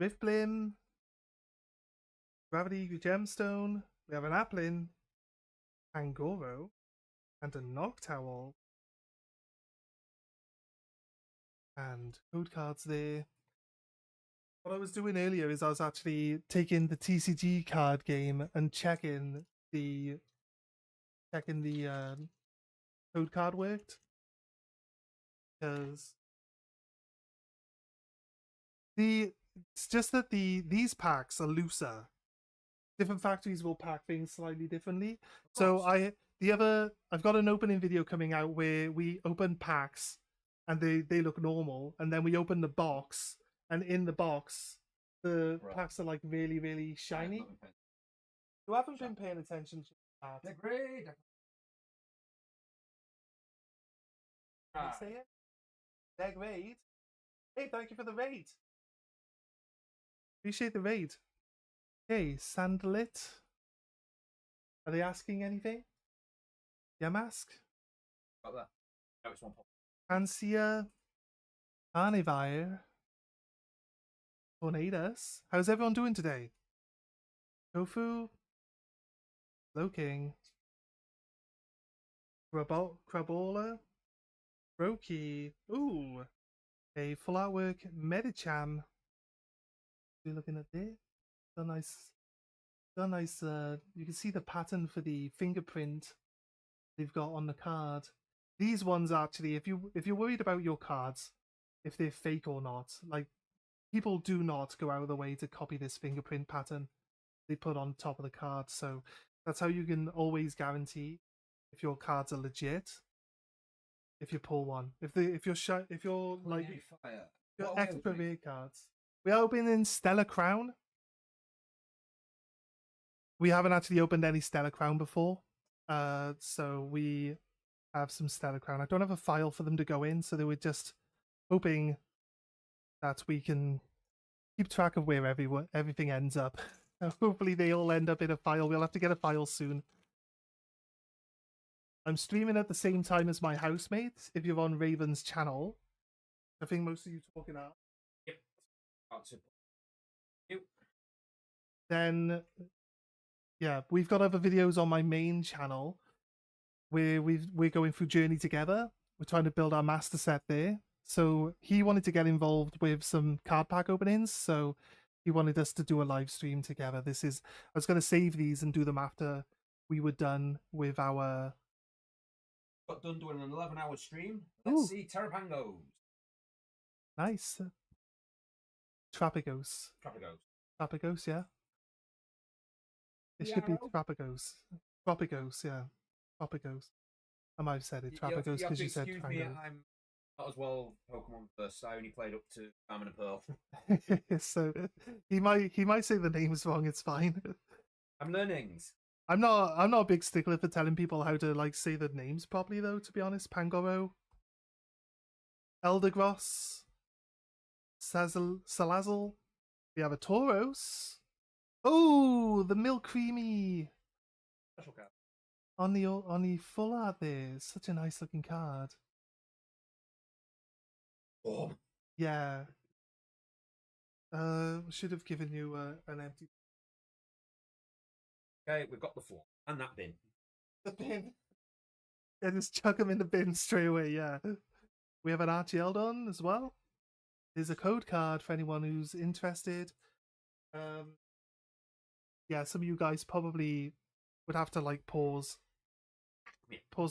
Riftblim, Gravity Gemstone, we have an Applin, Angoro, and a Noctowl. And code cards there. What I was doing earlier is I was actually taking the TCG card game and checking the code card worked, because it's just that these packs are looser. Different factories will pack things slightly differently. So I've got an opening video coming out where we open packs and they look normal, and then we open the box, and in the box the packs are like really, really shiny. You haven't been paying attention to that. They're great. Can you say it? They're great. Hey, thank you for the raid. Appreciate the raid. Okay, Sandlit. Are they asking anything? Yamask? Got that. No, it's one pop. Pansia. Carnivire. Tornadus. How's everyone doing today? Tofu. Loking. Crabola. Brokey. Ooh. A full artwork Medicham. You're looking at this. So nice. You can see the pattern for the fingerprint they've got on the card. These ones actually, if you're worried about your cards, if they're fake or not, like, people do not go out of the way to copy this fingerprint pattern they put on top of the card. So that's how you can always guarantee if your cards are legit. If you pull one, if you're like your extra rare cards, we are opening Stellar Crown. We haven't actually opened any Stellar Crown before, so we have some Stellar Crown. I don't have a file for them to go in, so they were just hoping that we can keep track of where everything ends up. Hopefully they all end up in a file. We'll have to get a file soon. I'm streaming at the same time as my housemates. If you're on Raven's channel, I think most of you talking are. Yep. Then, yeah, we've got other videos on my main channel where we're going through Journey together. We're trying to build our master set there. So he wanted to get involved with some card pack openings, so he wanted us to do a live stream together. I was going to save these and do them after we were done with our... Got done doing an 11-hour stream. Let's see Terrapangos. Nice. Trapagos, yeah. It should be Trapagos. Tropicos, yeah. Tropicos. I might have said it, Trapagos, because you said Excuse me, I'm not as well Pokemon versed. I only played up to Diamond and Pearl. So he might say the names wrong, it's fine. I'm learning. I'm not a big stickler for telling people how to like say the names properly though, to be honest. Pangoro. Eldegoss. Salazzle. We have a Tauros. Oh, the Milk Creamy. Special card. On the full art there. Such a nice looking card. Oh. Yeah. Should have given you an empty. Okay, we've got the floor and that bin. The bin. Yeah, just chuck them in the bin straight away, yeah. We have an Archeldon as well. There's a code card for anyone who's interested. Yeah, some of you guys probably would have to like pause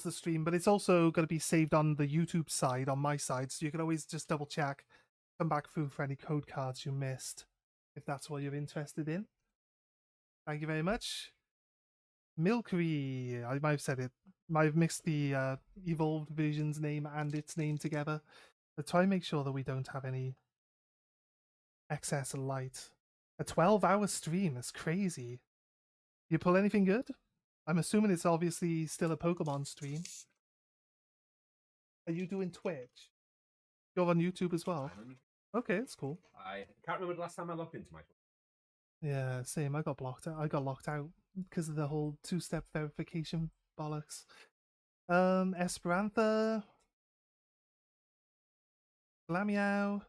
the stream, but it's also going to be saved on the YouTube side, on my side, so you can always just double check come back through for any code cards you missed, if that's what you're interested in. Thank you very much. Milky, I might have said it. Might have mixed the evolved version's name and its name together. But try and make sure that we don't have any excess light. A 12-hour stream is crazy. You pull anything good? I'm assuming it's obviously still a Pokemon stream. Are you doing Twitch? You're on YouTube as well? Okay, that's cool. I can't remember the last time I logged into my Twitch. Yeah, same. I got blocked out. I got locked out because of the whole two-step verification bollocks. Esperantha, Lamiao,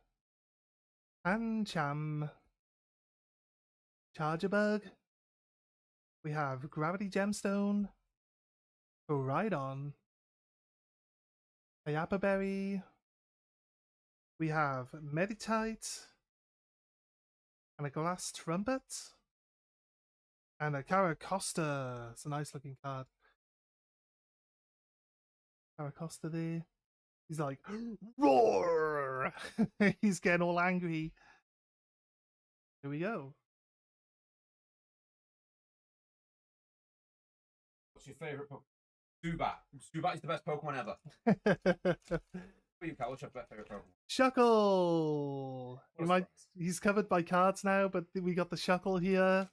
Pancham, Chargerbug. We have Gravity Gemstone, Koridon, Ayapa Berry. We have Meditite, and a Glass Trumpet, and a Caracosta. It's a nice looking card. Caracosta there. He's like, roar! He's getting all angry. Here we go. What's your favourite Pokemon? Zubat. Zubat is the best Pokemon ever. What you, Cal? What's your favourite Pokemon? Shuckle! He's covered by cards now, but we got the Shuckle here.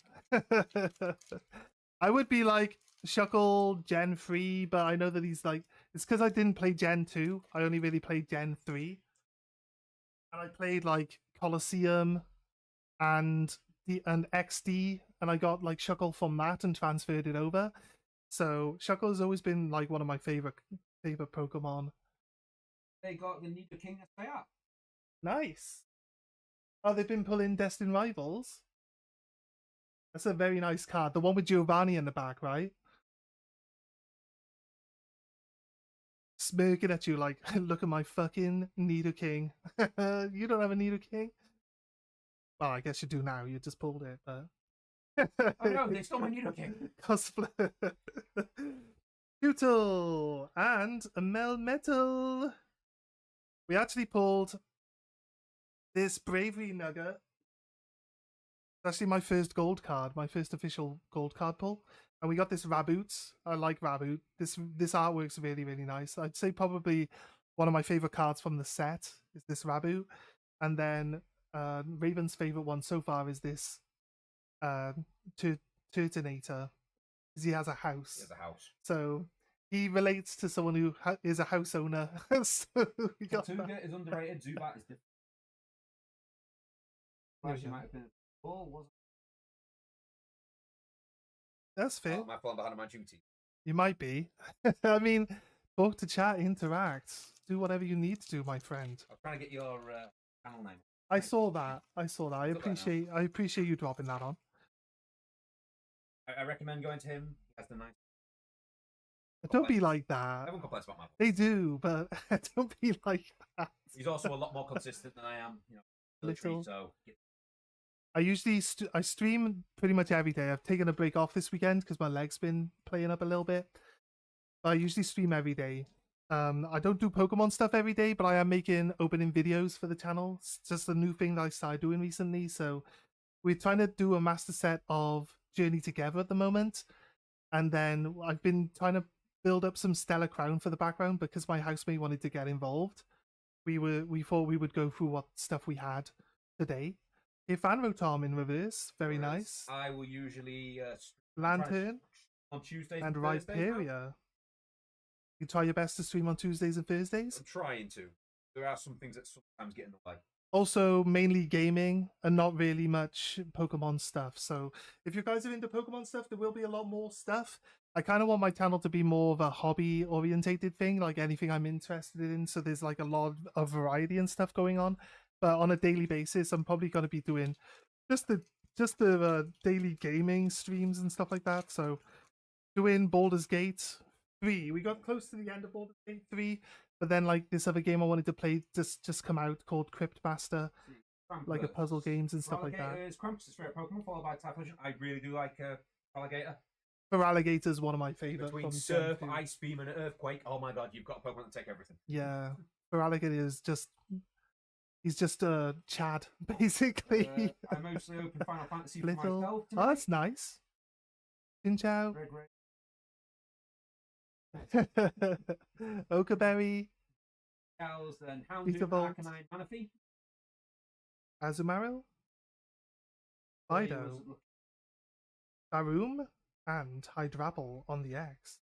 I would be like Shuckle Gen 3, but I know that he's like, it's because I didn't play Gen 2. I only really played Gen 3. And I played like Colosseum and XD, and I got like Shuckle from that and transferred it over. So Shuckle has always been like one of my favorite Pokemon. They got the Nidoking as they are. Nice. Oh, they've been pulling Destined Rivals. That's a very nice card. The one with Giovanni in the back, right? Smirking at you like, look at my fucking Nidoking. You don't have a Nidoking? Well, I guess you do now. You just pulled it, but... Oh no, they stole my Nidoking. Cosplay. Tootle and a Melmetal. We actually pulled this Bravery Nugget. It's actually my first gold card, my first official gold card pull. And we got this Raboot. I like Raboot. This artwork's really, really nice. I'd say probably one of my favorite cards from the set is this Raboot. And then Raven's favorite one so far is this Turtonator, because he has a house. He has a house. So he relates to someone who is a house owner. So we got Tortuga is underrated. Zubat is different. She might have been. Oh, was it? That's fair. Oh, am I falling behind on my duty? You might be. I mean, talk to chat, interact, do whatever you need to do, my friend. I was trying to get your channel name. I saw that. I appreciate you dropping that on. I recommend going to him. He has the nice. Don't be like that. Everyone complains about my. They do, but don't be like that. He's also a lot more consistent than I am. You know, military, so. I usually I stream pretty much every day. I've taken a break off this weekend because my leg's been playing up a little bit. But I usually stream every day. I don't do Pokemon stuff every day, but I am making opening videos for the channel. It's just a new thing that I started doing recently. So we're trying to do a master set of Journey Together at the moment. And then I've been trying to build up some Stellar Crown for the background because my housemate wanted to get involved. We thought we would go through what stuff we had today. Fan Rotom in reverse, very nice. I will usually Lantern on Tuesdays and Rhyperior. You try your best to stream on Tuesdays and Thursdays? I'm trying to. There are some things that sometimes get in the way. Also, mainly gaming and not really much Pokemon stuff. So if you guys are into Pokemon stuff, there will be a lot more stuff. I kind of want my channel to be more of a hobby-orientated thing, like anything I'm interested in. So there's like a lot of variety and stuff going on. But on a daily basis, I'm probably going to be doing just the daily gaming streams and stuff like that. So doing Baldur's Gate 3. We got close to the end of Baldur's Gate 3, but then like this other game I wanted to play just come out called Cryptmaster, like a puzzle games and stuff like that. Is Krampus' favorite Pokemon, followed by Typhlosion. I really do like Alligator. Feraligatr is one of my favorite. Between Surf, Ice Beam, and Earthquake, oh my god, you've got a Pokemon to take everything. Yeah, Feraligatr is just He's just a Chad, basically. I mostly open Final Fantasy for Little. myself Oh, tonight. that's nice. Chinchou. Red. Okaberry. Cows and Peter Houndoom, Bolt. Arcanine, Manaphy. Azumarill. Fido. Baroom. And Hydrapple on the X.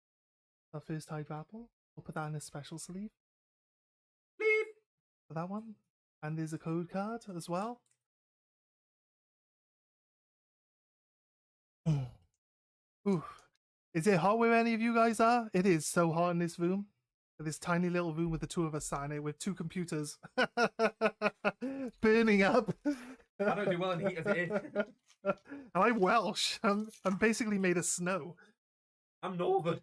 Our first Hydrapple. We'll put that in a special sleeve. For that one. And there's a code card as well. Ooh. Is it hot where any of you guys are? It is so hot in this room. This tiny little room with the two of us sat in it with two computers. Burning up. I don't do well in heat as it is. And I'm Welsh. I'm basically made of snow. I'm Northern.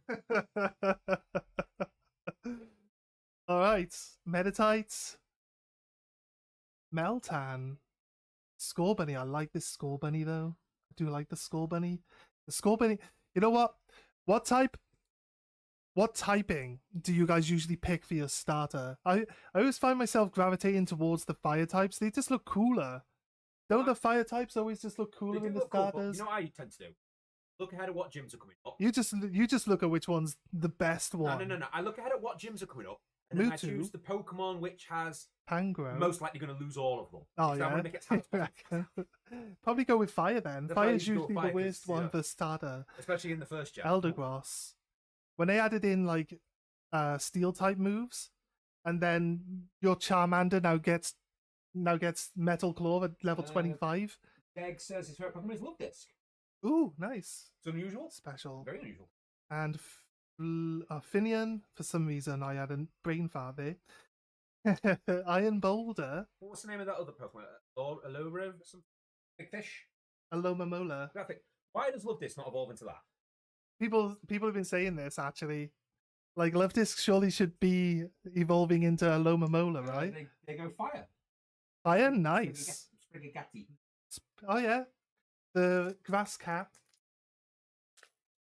Alright. Meditite. Meltan. Scorbunny. I like this Scorbunny though. I do like the Scorbunny. The Scorbunny. You know what? What typing do you guys usually pick for your starter? I always find myself gravitating towards the fire types. They just look cooler. Don't the fire types always just look cooler They in do the look cool, but starters? you know what I tend to do? Look ahead at what gyms are coming up. You just look at which one's the best one. No. I look ahead at what gyms are coming up, and then I Mewtwo. choose the Pokemon which has Pangro. most likely going to lose all of them. Oh So I yeah. wanna make it as possible. Probably go with fire then. The Fire fire is usually go usually fire the 'cause, worst one yeah. for starter. Especially in the first gen. Eldergross. When they added in like steel type moves, and then your Charmander now gets Metal Claw at level 25. Egg says his favorite Pokemon is Love Disc. Ooh, nice. It's unusual. Special. Very unusual. And Finian, for some reason I had a brain fart there. Iron Boulder. What's the name of that other Pokemon? Alora? Something? Big Fish? Alomomola. I think. Why does Love Disc not evolve into that? People have been saying this actually. Like Luftisc surely should be evolving into Alomomola, right? They go fire. Fire, nice. Sprigagatti. Oh yeah, the grass cat,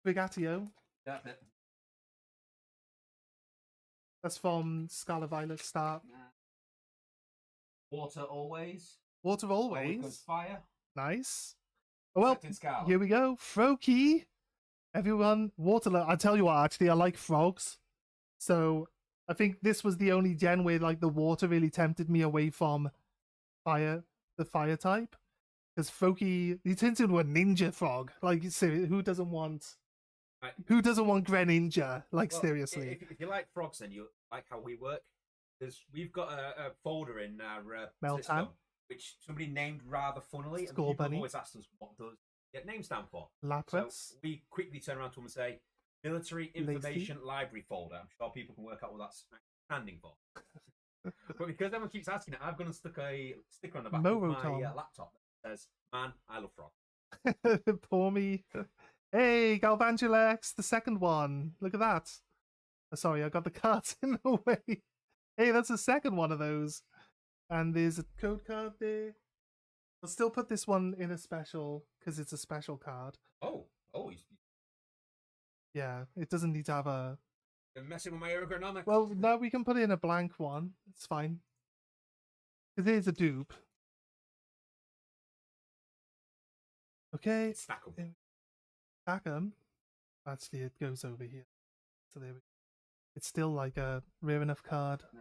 Brigatio. That's it. That's from Scarlet Violet Start. Water always. Water Always goes always. fire. Nice. Well, Except in Scarlet. here we go. Froakie. Everyone, Waterloo. I tell you what, actually, I like frogs. So I think this was the only gen where like the water really tempted me away from fire, the fire type. Because Froakie, he turns into a ninja frog. Like, seriously, who doesn't want Greninja? Like, Well, seriously. If you like frogs, then you like how we work. Because we've got a folder in our Meltan. system, which somebody named rather funnily. And people have Scorbunny. always asked us, what does the name stand for? Lapras. So we quickly turn around to them and say, Military Information Library Folder. I'm sure people can work out what that's standing for. But because everyone keeps asking it, I've gone and stuck a sticker on the back of my Morotom. laptop that says, "Man, I love frogs." Poor me. Hey, Galvantulax, the second one. Look at that. Oh, sorry, I got the cards in the way. Hey, that's the second one of those. And there's a code card there. I'll still put this one in a special because it's a special card. Oh, Yeah, it doesn't need to have a... you're messing with my ergonomics. Well, no, we can put it in a blank one. It's fine. Because here's a dupe. Okay. Stack 'em. Stack 'em. Actually, it goes over here. So there we go. It's still like a rare enough card. No.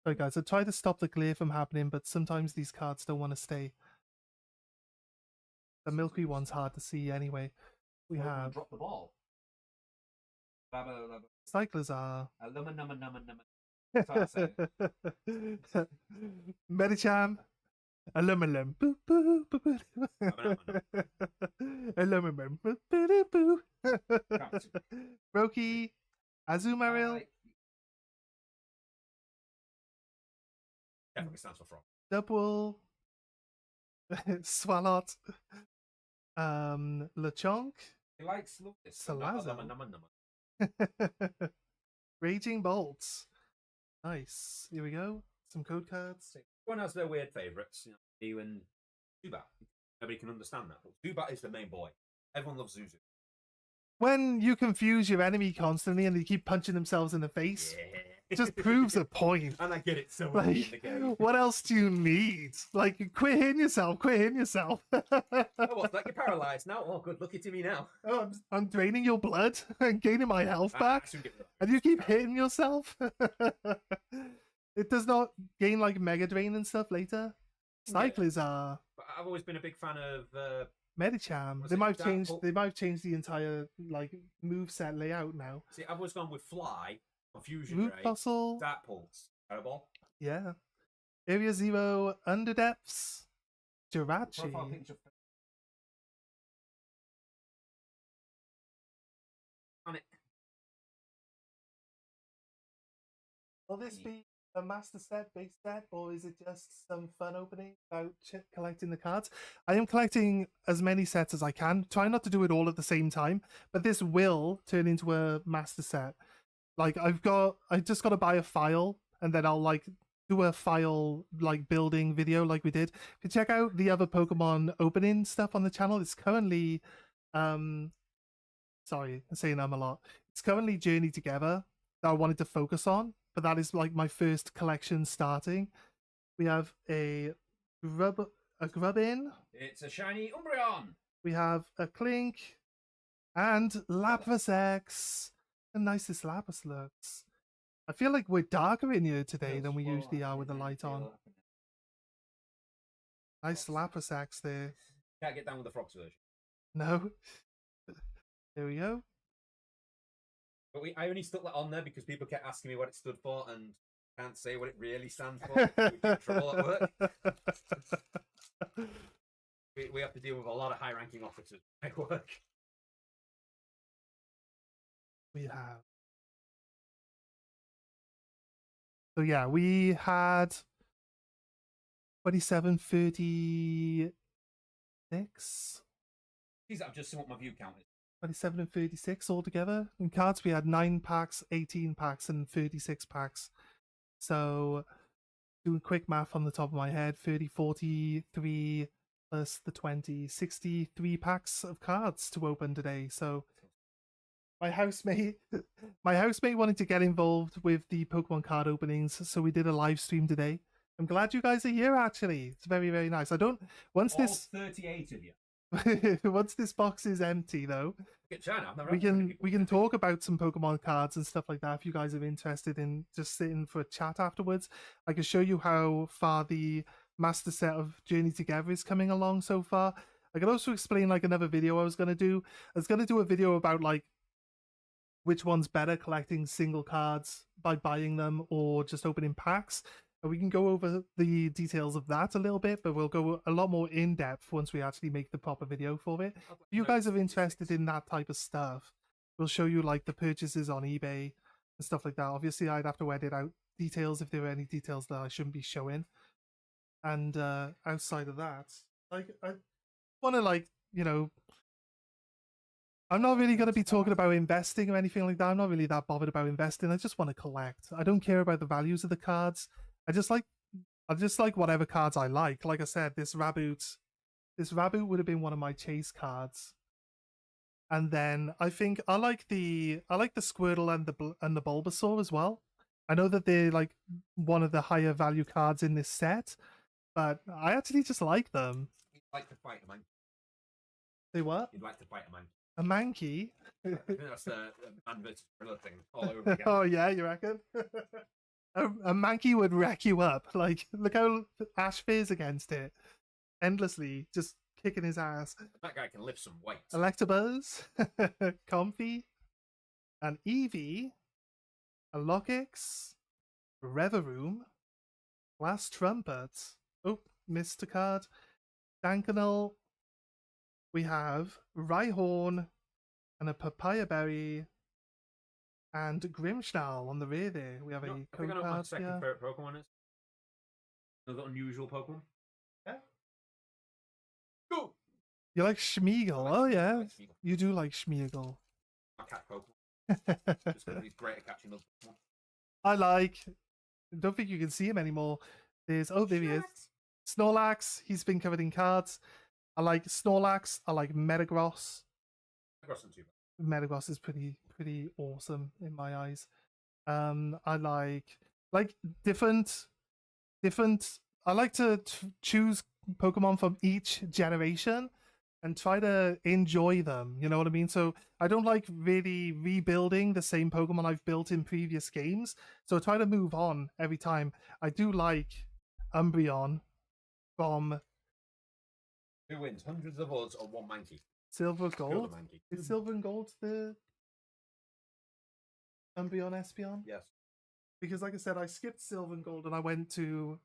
Sorry guys, I try to stop the glare from happening, but sometimes these cards don't want to stay. The milky one's hard to see anyway. We have Drop the ball. Cyclers are That's what I Medicham. Aluminum. Boo boo boo boo. Aluminum. Boo boo boo. Roki. Azumarill. Definitely stands for frog. Double. Swalot. Lechonk. He likes love this. Salazzle. Raging Bolts. Nice. Here we go. Some code cards. Everyone has their weird favourites. You and Zubat. Nobody can understand that. But Zubat is the main boy. Everyone loves Zuzu. When you confuse your enemy constantly and they keep punching themselves in the face, just proves a point. And I get it so early in the Like, game. what else do you need? Like, quit hitting yourself. Quit hitting yourself. Oh, what's that? You're paralyzed now? Oh, good. Look at me now. Oh, I'm draining your blood and gaining my health back, soon get rid of that. and you keep hitting yourself. It does not gain like Mega Drain and stuff later. Cyclers are But I've always been a big fan of Medicham. Was They it might have Dark changed. Pulse? They might have changed the entire like move set layout now. see, I've always gone with Fly, Confusion Root Ray, Fossil, Dark Pulse, Fireball. yeah. Area Zero, Underdepths, Profile Jirachi. picture. Panic. Will this be a master set, base set, or is it just some fun opening about collecting the cards? I am collecting as many sets as I can. Try not to do it all at the same time, but this will turn into a master set. Like I just got to buy a file, and then I'll like do a file like building video like we did. If you check out the other Pokemon opening stuff on the channel, it's currently sorry, I'm saying a lot. It's currently Journey Together that I wanted to focus on, but that is like my first collection starting. We have a Grubbin, It's a shiny Umbreon. we have a Clink, and Lapras X. The nicest Lapras looks. I feel like we're darker in here today than we usually are with the light on. Nice Lapras X there. Can't get down with the Frogs version. No. There we go. But I only stuck that on there because people kept asking me what it stood for and can't say what it really stands for. We get in trouble at work. We have to deal with a lot of high-ranking officers at work. We have. So yeah, we had 2736. Jeez, I've just seen what my view count is. 27 and 36 altogether. In cards, we had 9 packs, 18 packs, and 36 packs. So, doing quick math on the top of my head, 30, 43 plus the 20, 63 packs of cards to open today. So, my housemate wanted to get involved with the Pokemon card openings, so we did a live stream today. I'm glad you guys are here, actually. It's very, very nice. Once All this 38 of you. once this box is empty though, Get China. I've never we had so many can people we can talk about some Pokemon cards and stuff like that if you guys are interested in just sitting for a chat afterwards. I can show you how far the master set of Journey Together is coming along so far. I can also explain like another video I was going to do. I was going to do a video about like which one's better, collecting single cards by buying them or just opening packs. We can go over the details of that a little bit, but we'll go a lot more in depth once we actually make the proper video for it. If you guys are interested in that type of stuff, we'll show you like the purchases on eBay and stuff like that. Obviously, I'd have to edit out details if there were any details that I shouldn't be showing. And outside of that, like I want to like, you know, I'm not really going to be talking about investing or anything like that. I'm not really that bothered about investing. I just want to collect. I don't care about the values of the cards. I just like whatever cards I like. Like I said, this Raboot would have been one of my chase cards. And then I think I like the Squirtle and the Bulbasaur as well. I know that they're like one of the higher value cards in this set, but I actually just like them. You'd like to fight a man. Say what? You'd like to fight a man. A Mankey? I think that's the man versus gorilla thing all over again. Oh yeah, you reckon? A Mankey would wreck you up. Like, look how Ash fares against it. Endlessly, just kicking his ass. That guy can lift some weight. Electabuzz, Comfy, an Eevee, a Lokix, Reveroom, Glass Trumpet. Oh, missed a card. Dankanal. We have Rhyhorn and a Papaya Berry. And Grimmsnarl on the rear there. We have You know, a I think I code know what my card. second Yeah. favorite Pokemon is. Another unusual Pokemon. Yeah. Go. You like Schmeagle? Oh yeah, Like Smeagol. you do like Schmeagle. My cat Pokemon. Just because he's great at catching up. I like. Don't think you can see him anymore. There he is. Snorlax. He's been covered in cards. I like Snorlax. I like Metagross. Metagross isn't too bad. Metagross is pretty awesome in my eyes. I like different. I like to choose Pokemon from each generation and try to enjoy them. You know what I mean? So I don't like really rebuilding the same Pokemon I've built in previous games. So I try to move on every time. I do like Umbreon from 2 wins, hundreds of odds on 1 Mankey. Silver Kill the Gold. Mankey. Is Silver and Gold the Umbreon Espeon? Yes. Because like I said, I skipped Silver and Gold and I went to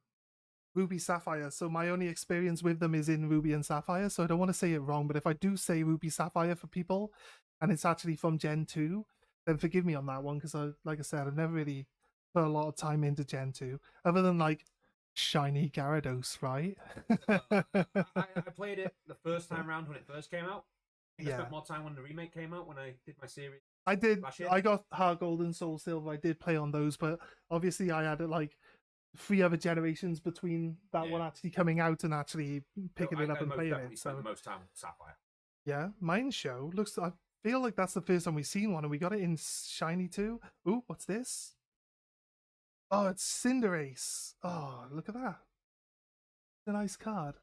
Ruby Sapphire, so my only experience with them is in Ruby and Sapphire, so I don't want to say it wrong, but if I do say Ruby Sapphire for people, and it's actually from Gen 2, then forgive me on that one, because like I said, I've never really put a lot of time into Gen 2, other than like shiny Gyarados, right? I played it the first time round when it first came out. I spent more time when the remake came out when I did my series. I did. I got Heart Gold and Soul Silver. I did play on those, but obviously I had like 3 other generations between that one actually coming out and actually picking it up and playing it. So the most time with Sapphire. Yeah, Mind Show looks. I feel like that's the first time we've seen one, and we got it in shiny too. Ooh, what's this? Oh, it's Cinderace. Oh, look at that. It's a nice card.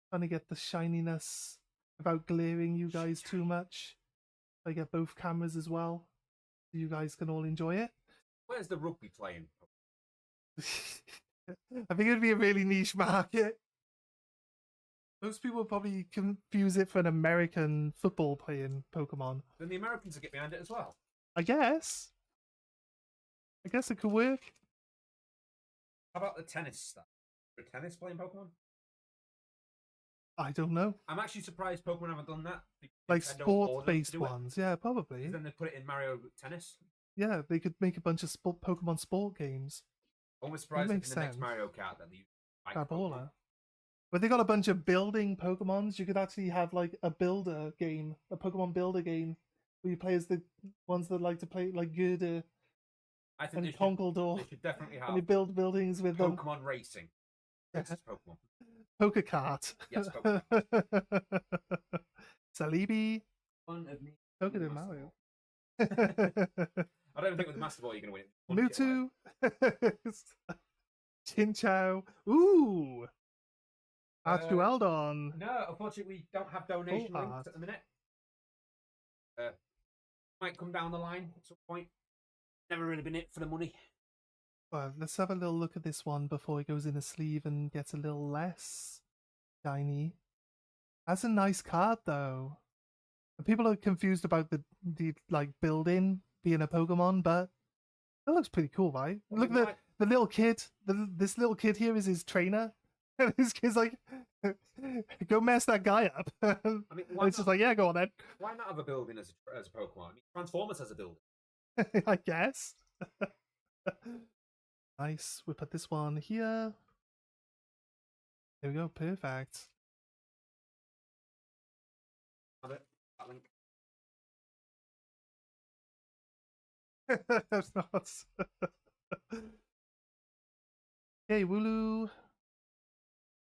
Trying to get the shininess without glaring you guys too much. I get both cameras as well, so you guys can all enjoy it. Where's the rugby playing? I think it'd be a really niche market. Most people probably confuse it for an American football playing Pokemon. Then the Americans will get behind it as well. I guess it could work. How about the tennis stuff? The tennis playing Pokemon? I don't know. I'm actually surprised Pokemon haven't done that. Like sport-based ones, yeah, probably. Then they put it in Mario Tennis. Yeah, they could make a bunch of Pokemon sport games. Almost surprised in the next Mario Kart that they use Carbola. But they got a bunch of building Pokemons. You could actually have like a builder game, a Pokemon builder game, where you play as the ones that like to play like Gurda and Conkeldurr. They should definitely have. And you build buildings with them. Pokemon racing. Yes, Pokemon. Poker Kart. Yes, Pokemon. Salibi. One of me. Poker and Mario. I don't think with the Master Ball you're going to win it. Mewtwo. Chinchou. Ooh. Archueldon. No, unfortunately we don't have donation links at the minute. Might come down the line at some point. Never really been it for the money. Well, let's have a little look at this one before it goes in a sleeve and gets a little less shiny. That's a nice card though. People are confused about the like building being a Pokemon, but that looks pretty cool, right? Look at the little kid. This little kid here is his trainer. And this kid's like, go mess that guy up. I mean, it's just like, yeah, go on then. Why not have a building as a Pokemon? I mean, Transformers has a building. I guess. Nice. We put this one here. There we go. Perfect. Have it. That link. That's not. Okay, Wooloo.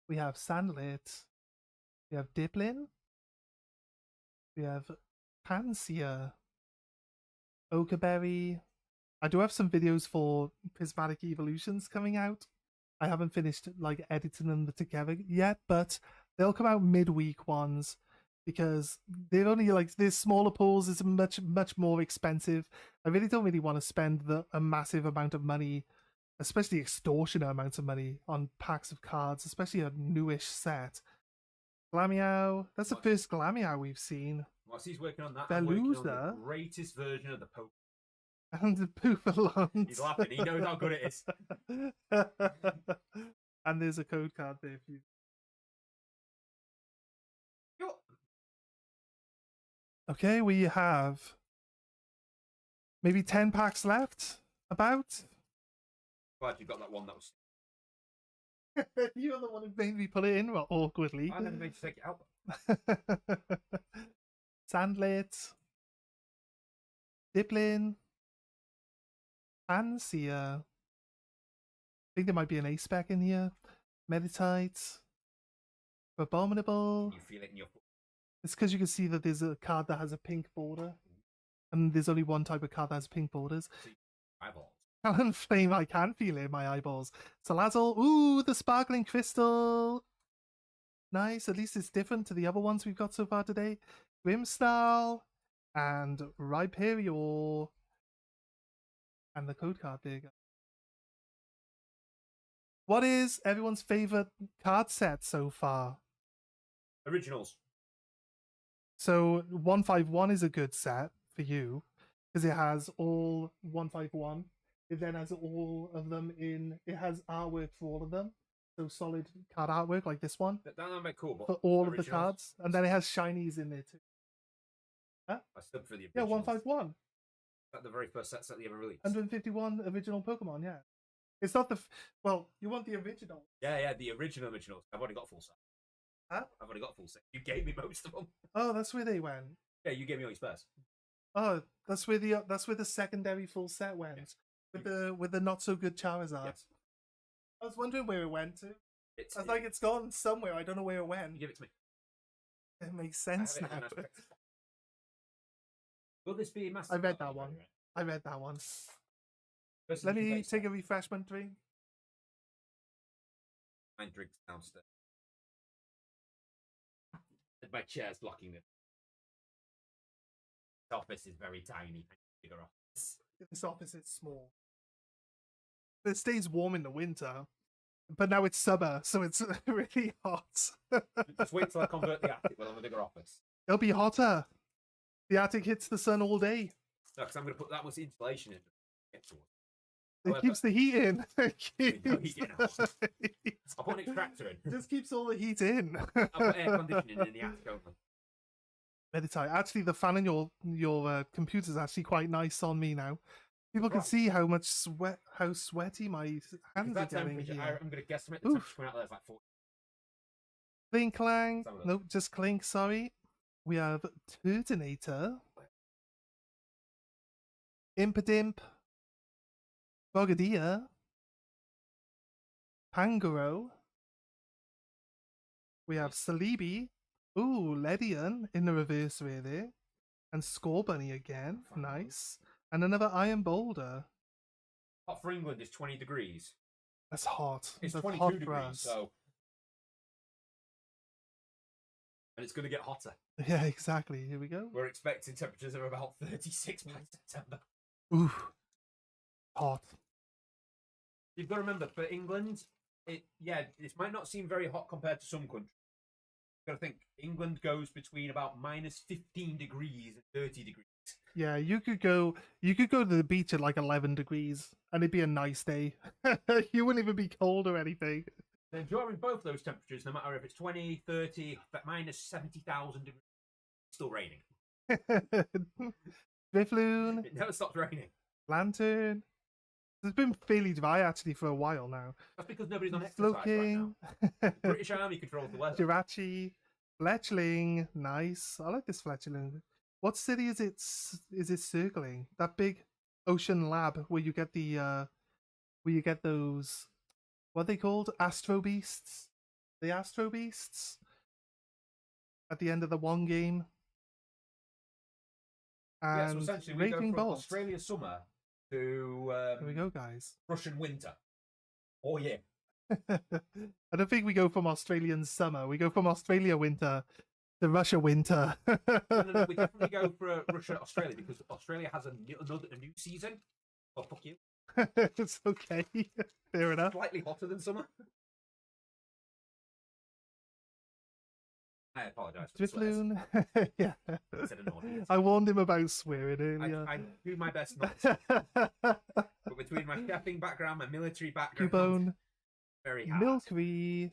We have Sandlit. We have Diplin. We have Pansia. Okaberry. I do have some videos for Prismatic Evolutions coming out. I haven't finished like editing them together yet, but they'll come out midweek ones because they're only like these smaller pools is much more expensive. I really don't want to spend a massive amount of money, especially extortionate amounts of money on packs of cards, especially a newish set. Glameow. That's the first Glameow we've seen. Whilst he's working on that, Veluza. The greatest version of the Pokemon. And the Poofalons. He's laughing. He knows how good it is. And there's a code card there for you. Okay, we have maybe 10 packs left. About. Glad you got that one that was. You're the one who made me put it in awkwardly. I never made you take it out. Sandlit. Diplin. Pansia. I think there might be an A-Spec in here. Meditite. Abominable. You feel it in your foot. It's because you can see that there's a card that has a pink border. And there's only one type of card that has pink borders. Eyeballs. Talon Flame, I can feel it in my eyeballs. Salazzle, ooh, the Sparkling Crystal. Nice, at least it's different to the other ones we've got so far today. Grimstal and Rhyperior. And the code card, there you go. What is everyone's favorite card set so far? Originals. So 151 is a good set for you because it has all 151. It then has all of them in. It has artwork for all of them. So solid card artwork like this one That'd be cool. But for all of the originals? cards, and then it has shinies in there too. I stood for the Yeah, originals. 151. That's the very first set they ever released. 151 original Pokemon. Yeah, it's not the. Well, you want the original. Yeah, the originals. I've already got full set. Huh? I've already got full set. You gave me most of them. Oh, that's where they went. Yeah, you gave me all your spares. Oh, that's where the secondary full set went. Yes. With the not so good Charizard. Yes. I was wondering where it went to. It's I was like, it's gone somewhere. I don't know where it went. you give it to me. It makes I have sense it in a now. nice box. Will this be a massive? I read that one. I read that one. Versus Let the me base take a set. refreshment drink. 9 drinks downstairs. My chair's blocking it. The office is very tiny. Bigger office. This office is small. It stays warm in the winter, but now it's summer, so it's really hot. Just wait till I convert the attic. We'll have a bigger office. It'll be hotter. The attic hits the sun all day. No, because I'm going to put that much insulation in. Get to it. It However- keeps the heat in. It no keeps heat in the heat. I'll put an extractor in. Just keeps all the heat in. I'll put air conditioning in the attic only. Meditate. Actually, the fan in your computer is actually quite nice on me now. People can Right. see how sweaty my Because hands are that getting temperature, here. I'm going to guesstimate the Oof. temperature coming out there is like 40. Clink clang. Let's have a look. Nope, just clink. Sorry. We have Turtonator, Impidimp, Bogadilla, Pangoro. We have Celebi. Ooh, Ledian in the reverse way there. And Scorbunny again. Fine. Nice. And another Iron Boulder. Hot for England is 20 degrees. That's hot. It's That's 22 hot for degrees, us. so. And it's going to get hotter. Yeah, exactly. Here we go. We're expecting temperatures of about 36 by September. Ooh. Hot. You've got to remember, for England, this might not seem very hot compared to some countries. You've got to think, England goes between about minus 15 degrees and 30 degrees. Yeah, you could go to the beach at like 11 degrees and it'd be a nice day. You wouldn't even be cold or anything. Then during both those temperatures, no matter if it's 20, 30, but minus 70,000 degrees, it's still raining. Drifloon, It never stops raining. Lantern. It's been fairly dry actually for a while now. That's because nobody's on exercise right Slowking, now. British Army controls the weather. Jirachi, Fletchling. Nice. I like this Fletchling. What city is it? Is it circling? That big ocean lab where you get those. What are they called? Astro Beasts. The Astro Beasts. At the end of the one game. Yeah, so And essentially we go Raging from Bolt. Australia summer to There we go, guys. Russian winter. Oh yeah. I don't think we go from Australian summer. We go from Australia winter to Russia winter. No, we definitely go for Russia, Australia, because Australia has a new season. Oh, fuck you. It's okay. Fair enough. Slightly hotter than summer. I apologise for the swears. Drifloon. Yeah. Instead of naughty. I warned him about swearing earlier. I do my best not to, but between my chefing background, my military background, Cubone, very hard. Milky.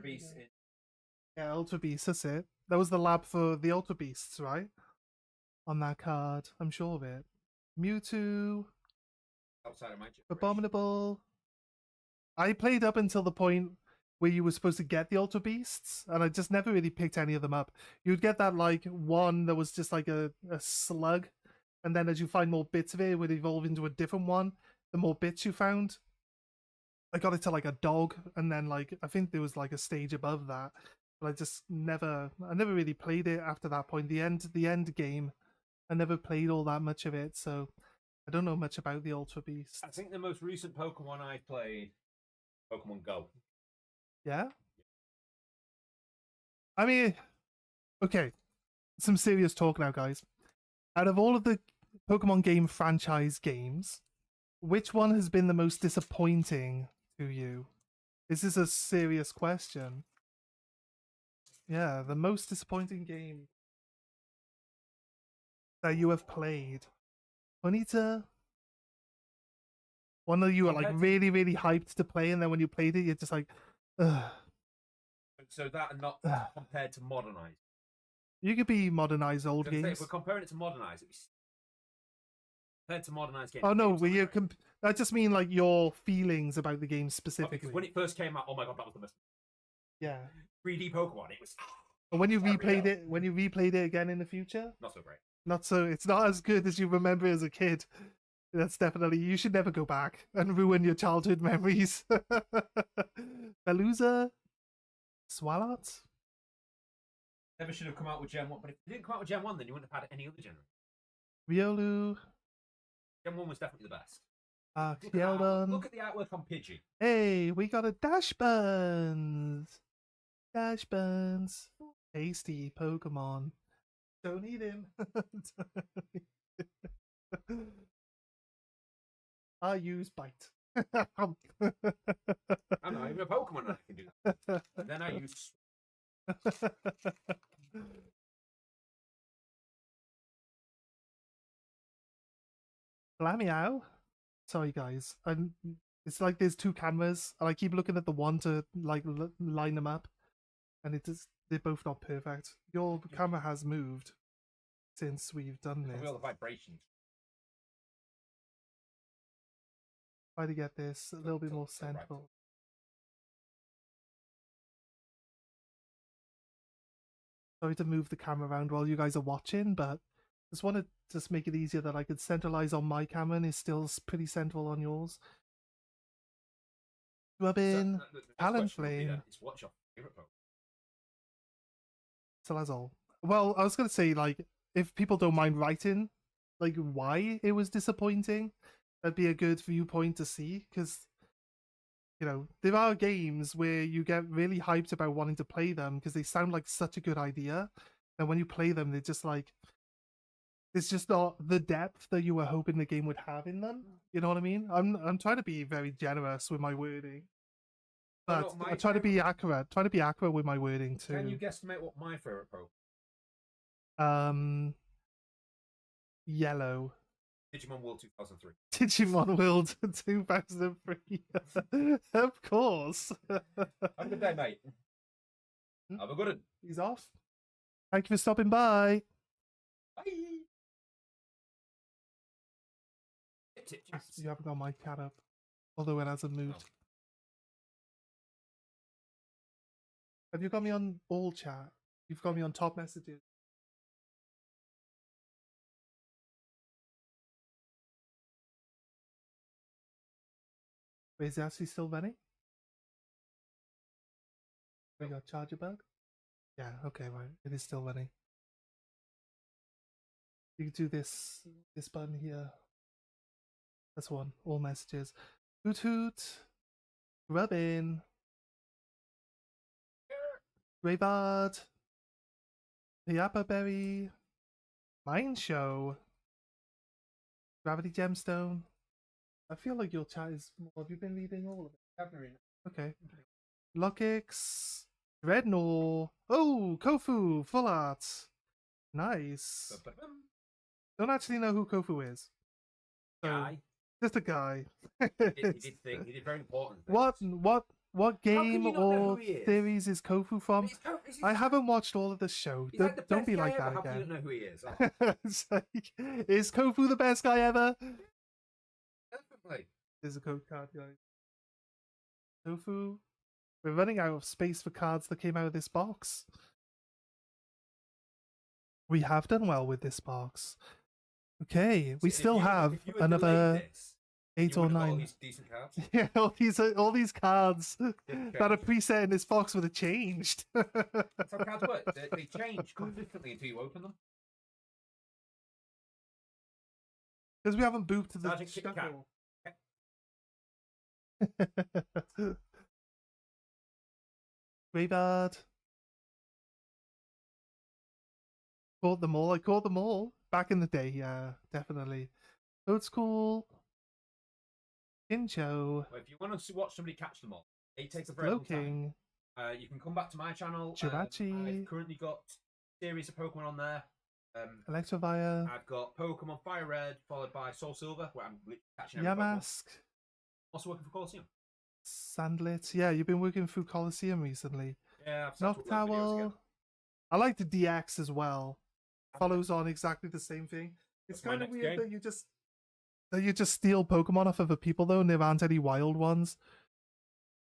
Beast in- Yeah, Ultra Beast, that's it. That was the lab for the Ultra Beasts, right? On that card, I'm sure of it. Mewtwo, outside of my generation. Abominable. I played up until the point where you were supposed to get the Ultra Beasts, and I just never really picked any of them up. You'd get that like one that was just like a slug, and then as you find more bits of it, it would evolve into a different one. The more bits you found. I got it to like a dog, and then like I think there was like a stage above that, but I never really played it after that point. The end game, I never played all that much of it, so I don't know much about the Ultra Beast. I think the most recent Pokemon I played, Pokemon Go. Yeah. I mean, okay, some serious talk now, guys. Out of all of the Pokemon game franchise games, which one has been the most disappointing to you? This is a serious question. Yeah, the most disappointing game that you have played. Bonita? One that you were like really, really hyped to play, and then when you played it, you're just like, ugh. So that and not compared to modernized. You could be modernized old games. If we're comparing it to modernized, it'd be compared to modernized games. Oh no, I just mean like your feelings about the game Okay, specifically. 'cause when it first came out, oh my god, that was the best. Yeah. 3D Pokemon, it was. And when you replayed it again in the future, Not so great. It's not as good as you remember as a kid. That's definitely, you should never go back and ruin your childhood memories. Veluza? Swalot? Never should have come out with Gen 1, but if it didn't come out with Gen 1, then you wouldn't have had any other generation. Riolu? Gen 1 was definitely the best. Sheldon? Look at the artwork on Pidgey. Hey, we got a Dash Buns! Dash Buns. Tasty Pokemon. Don't eat him. I use Bite. I'm not even a Pokemon that can do that. And then I use. Lamiao. Sorry, guys. It's like there's two cameras, and I keep looking at the one to like line them up, and they're both not perfect. Your camera has moved since we've done this. All the vibrations. Try to get this a little bit more central. Sorry to move the camera around while you guys are watching, but just wanted to make it easier that I could centralize on my camera and it's still pretty central on yours. Rubbin, Talonflame. What's your favorite Pokemon? Salazar. Well, I was gonna say, like, if people don't mind writing, like, why it was disappointing, that'd be a good viewpoint to see, because, you know, there are games where you get really hyped about wanting to play them because they sound like such a good idea, and when you play them, they're just like, it's just not the depth that you were hoping the game would have in them. You know what I mean? I'm trying to be very generous with my wording, but I try to be accurate. Try to be accurate with my wording too. Can you guesstimate what my favorite Pokemon? Yellow. Digimon World 2003. Digimon World 2003. Of course. Have a good day, mate. Have a good one. He's off. Thank you for stopping by. Bye. You haven't got my cat up, although it hasn't moved. Oh. Have you got me on all chat? You've got me on top messages. Wait, is it actually still running? We got charger bug? Yeah, okay, right. It is still running. You can do this button here. That's one. All messages. Hoot hoot. Rubbin. Rayvard. Piappa Berry. Mind Show. Gravity Gemstone. I feel like your chat is more. Have you been reading all of it? I haven't read it. Okay. Lockix. Dreadnought. Oh, Kofu. Full art. Nice. Don't actually know who Kofu is. So, Guy. just a guy. He did very important things. What game or who he is? series is Kofu from? I haven't watched all of the show. He's like the Don't best be guy like ever. that How can you again. not know who he is? It's like, is Kofu the best guy ever? Definitely. There's a code card, guys. Kofu. We're running out of space for cards that came out of this box. We have done well with this box. Okay, we still have another. 8 You or would have got all 9. these decent cards. Yeah, all these cards Didn't that are change. preset in this box would have changed. That's how cards work. They change consistently until you open them. Because we haven't booped the Sergeant Kit Kat. shuffle. Graveyard. Caught them all. I caught them all. Back in the day, yeah, definitely. Old school. Pincho. Well, if you want to watch somebody catch them all, it takes a very long time. Slowking. You can come back to my channel. Jirachi. I've currently got a series of Pokemon on there. Electivire. I've got Pokemon Fire Red, followed by Soul Silver, where I'm literally catching every Pokemon. Yamask. Also working for Colosseum. Sandlit. Yeah, you've been working through Colosseum recently. Yeah, I've started to upload videos Noctowl. again. I like the DX as well. Follows on exactly the same thing. It's That's my kind of next weird game. that you just steal Pokemon off other people though, and there aren't any wild ones.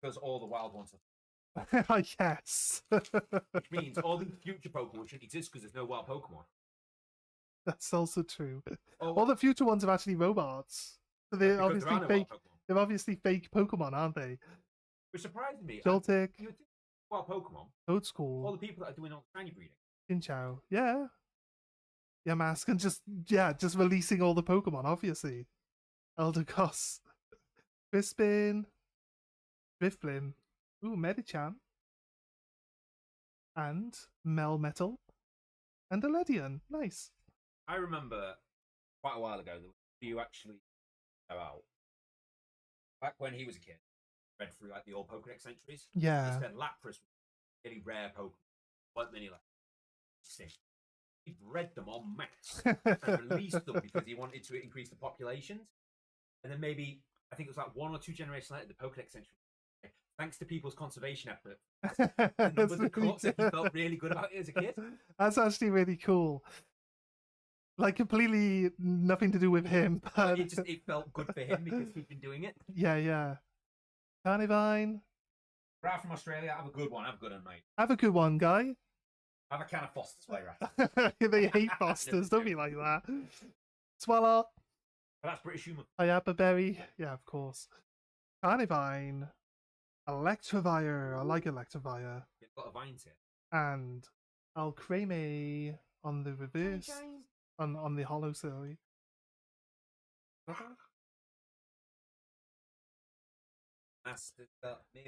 Because all the wild ones are. I guess. Which means all the future Pokemon shouldn't exist because there's no wild Pokemon. That's also true. Oh, All the future ones are actually robots. So they're because obviously there are no fake. wild Pokemon. They're obviously fake Pokemon, aren't they? Which surprised me. Joltik, You would think wild Pokemon, Old all School, the people that are doing all the shiny breeding. Pinchao. Yeah. Yamask, and just releasing all the Pokemon, obviously. Eldegoss. Crispin. Drifblim. Ooh, Medicham. And Melmetal. And Eledian. Nice. I remember quite a while ago that you actually go out. Back when he was a kid, read through like the old Pokedex entries. Yeah. He said Lapras was a really rare Pokemon. Quite many like sick. He bred them en masse and released them because he wanted to increase the populations. And then maybe I think it was like 1 or 2 generations later, the Pokedex entry. Thanks to people's conservation effort, the numbers of caught said he felt really good about it as a kid. That's actually really cool. Like completely nothing to do with him, but It felt good for him because he'd been doing it. yeah. Carnivine. Right from Australia, have a good one. Have a good one, mate. Have a good one, guy. Have a can of Foster's play, right? They hate Fosters, don't be like that. Swallow. But that's British humour. Hyapa Berry. Yeah, of course. Carnivine. Electivire. I like Electivire. You've got a vines here. And Alcremie on the reverse. On the hollow, sorry.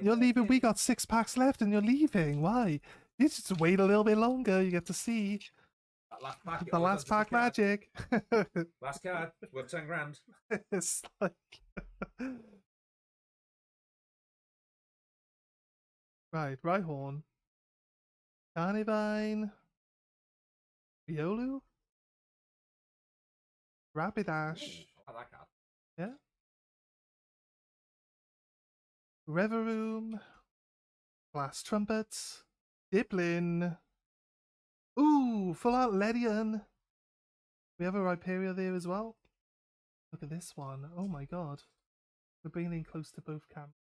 You're leaving. We got 6 packs left, and you're leaving. Why? You just wait a little bit longer. You get to see That last pack, the last pack magic. Last card, worth 10 grand. It's like right, Rhyhorn, Carnivine, Riolu, Rapidash, Ooh, I like that card. yeah, Reverum, Blast Trumpet, Diplin. Ooh, full art Ledian. We have a Rhyperior there as well. Look at this one. Oh my god. We're bringing in close to both camps.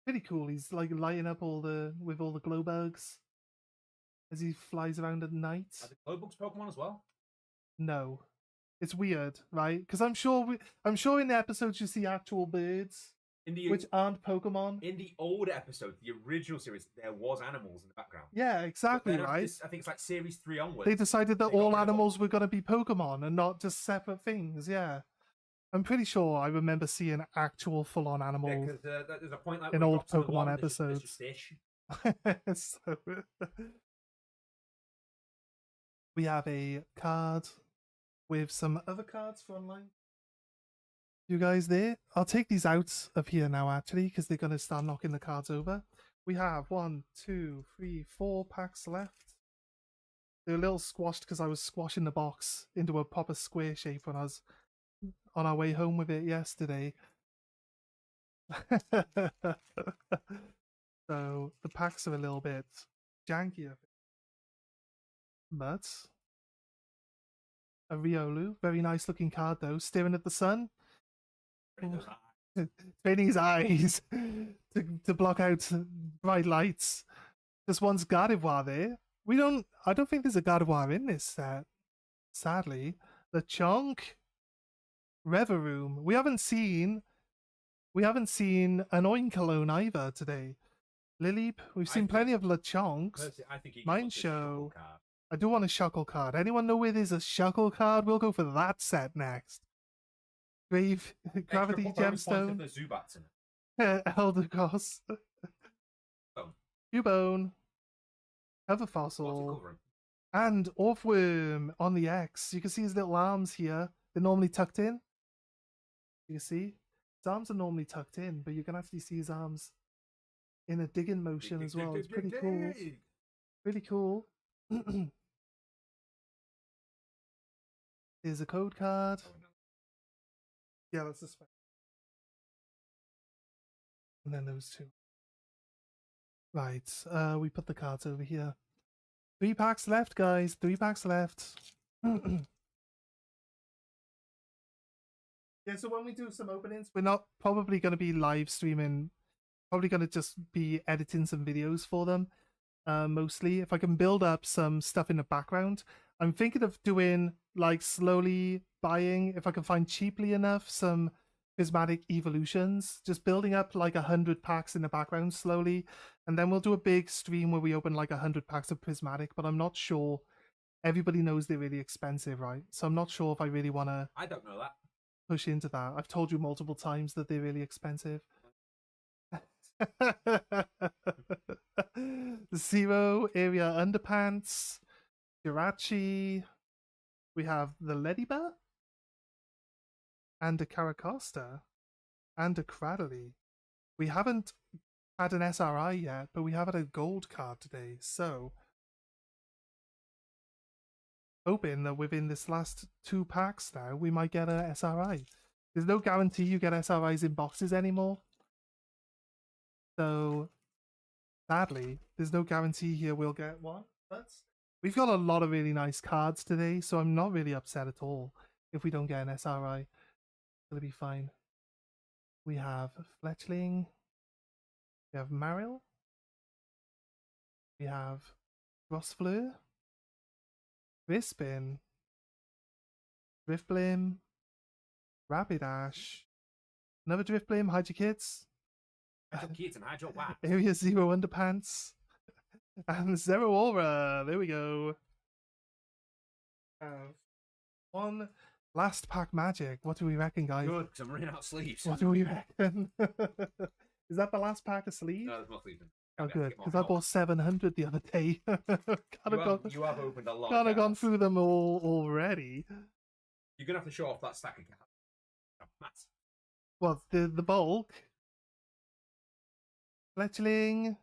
Pretty cool. He's like lighting up with all the glow bugs as he flies around at night. Are the Glowbug's Pokemon as well? No. It's weird, right? Because I'm sure in the episodes you see actual birds which aren't Pokemon. In the old episodes, the original series, there was animals in the background. Yeah, exactly, But then right? I think it's like series 3 onwards. They decided that they got all rid of animals were going to be Pokemon and not just separate things, yeah. I'm pretty sure I remember seeing actual full-on animals because there's a point like in when it old drops to the Pokemon one, there's just episodes. fish. So, we have a card with some other cards for online. You guys there? I'll take these out of here now, actually, because they're going to start knocking the cards over. We have 1, 2, 3, 4 packs left. They're a little squashed because I was squashing the box into a proper square shape when I was on our way home with it yesterday. So the packs are a little bit jankier. But a Riolu, very nice looking card though, staring at the sun. Training his eyes to block out bright lights. This one's Gardevoir there. I don't think there's a Gardevoir in this set. Sadly. The Chonk. Reveroom. We haven't seen an Oinkologne either today. Lileep, we've seen plenty of Lechonks. Personally, I think he Mind wants a shuffle Show. card. I do want a Shuckle card. Anyone know where there's a Shuckle card? We'll go for that set next. Grave, Gravity Extra bonus points Gemstone, if there's Zubats in it. Elder Goss, Bone. Cubone, Cover What's it Fossil, covering? and Orthworm on the X. You can see his little arms here. They're normally tucked in. You can see his arms are normally tucked in, but you can actually see his arms in a digging motion as well. It's pretty cool. Pretty cool. Here's a code card. Oh, no. Yeah, that's this one. And then those two. Right, we put the cards over here. 3 packs left, guys. 3 packs left. Yeah, so when we do some openings, we're not probably going to be live streaming. Probably going to just be editing some videos for them. Mostly, if I can build up some stuff in the background. I'm thinking of doing, like, slowly buying, if I can find cheaply enough, some prismatic evolutions. Just building up, like, 100 packs in the background slowly. And then we'll do a big stream where we open, like, 100 packs of prismatic. But I'm not sure. Everybody knows they're really expensive, right? So I'm not sure if I really want to I don't know that. push into that. I've told you multiple times that they're really expensive. Zero Area Underpants, Jirachi. We have the Leddyba, and a Caracosta, and a Cradley. We haven't had an SRI yet, but we have had a gold card today, so hoping that within this last 2 packs now, we might get a SRI. There's no guarantee you get SRIs in boxes anymore. So, sadly, there's no guarantee here we'll get one. But we'We've got a lot of really nice cards today, so I'm not really upset at all if we don't get an SRI. It's going to be fine. We have Fletchling. We have Marill. We have Rossfleur. Crispin. Driftblim. Rapidash. Another Driftblim. Hide your kids. Hide your kids and hide your wife. Area Zero Underpants. And Zero Aura. There we go. One last pack magic. What do we reckon, guys? Good, because I'm running out of sleeves. What do we reckon? Is that the last pack of sleeves? No, there's more sleeves. Oh, good, because I bought 700 the other day. You have opened a lot. Kind of gone through them all already. You're gonna have to show off that stack of cards. Well, the bulk. Fletchling.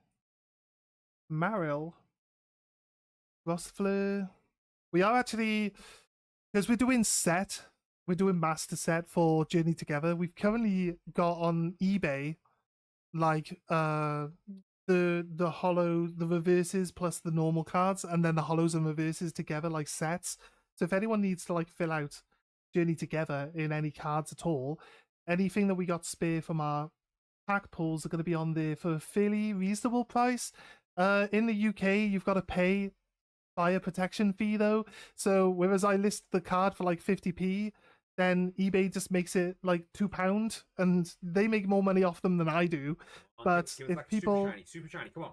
Marill. Rossfleur. We are actually, because we're doing master set for Journey Together. We've currently got on eBay like the hollow, the reverses plus the normal cards, and then the hollows and reverses together like sets. So if anyone needs to like fill out Journey Together in any cards at all, anything that we got spare from our pack pools are going to be on there for a fairly reasonable price. In the UK, you've got to pay fire protection fee though. So whereas I list the card for like 50p, then eBay just makes it like £2, and they make more money off them than I do. But give if like people super shiny, come on.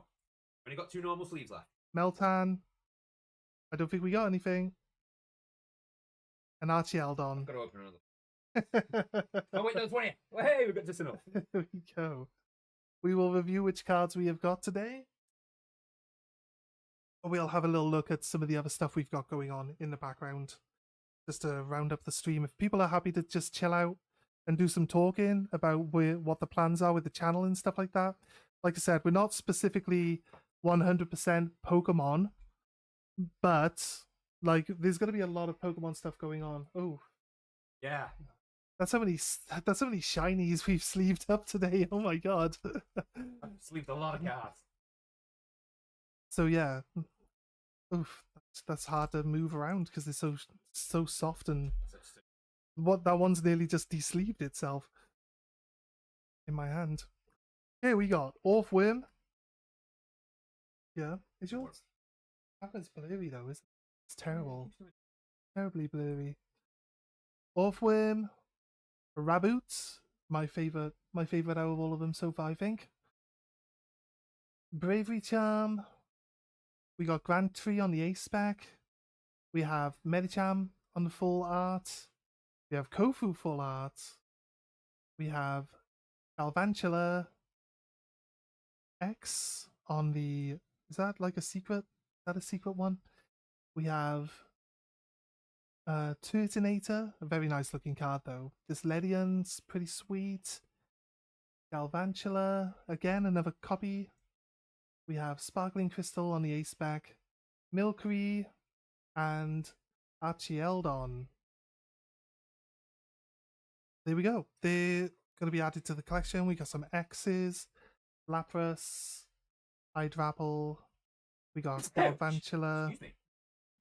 Only got 2 normal sleeves left. Meltan, I don't think we got anything. And Archie Eldon. Gotta open another. Oh wait, there's one here. Well, hey, we got just enough. There we go. We will review which cards we have got today. We'll have a little look at some of the other stuff we've got going on in the background, just to round up the stream. If people are happy to just chill out and do some talking about what the plans are with the channel and stuff like that. Like I said, we're not specifically 100% Pokemon, but like there's going to be a lot of Pokemon stuff going on. Oh, yeah. That's how many shinies we've sleeved up today. Oh my god. I've sleeved a lot of cards. So yeah, oof, that's hard to move around because they're so soft, and what that one's nearly just de-sleeved itself in my hand. Here we got Orthworm. Yeah, is yours? That one's blurry though, isn't it? It's terrible, terribly blurry. Orthworm, Raboot, my favorite out of all of them so far, I think. Bravery Charm. We got Grand Tree on the ace spec. We have Medicham on the full art. We have Kofu full art. We have Galvantula X on the... Is that like a secret? Is that a secret one? We have Turtonator, a very nice looking card though. This Ledian's pretty sweet. Galvantula, again, another copy. We have Sparkling Crystal on the ace back. Milcery and Archieldon. There we go. They're going to be added to the collection. We got some X's, Lapras, Hydrapple. We got Galvantula,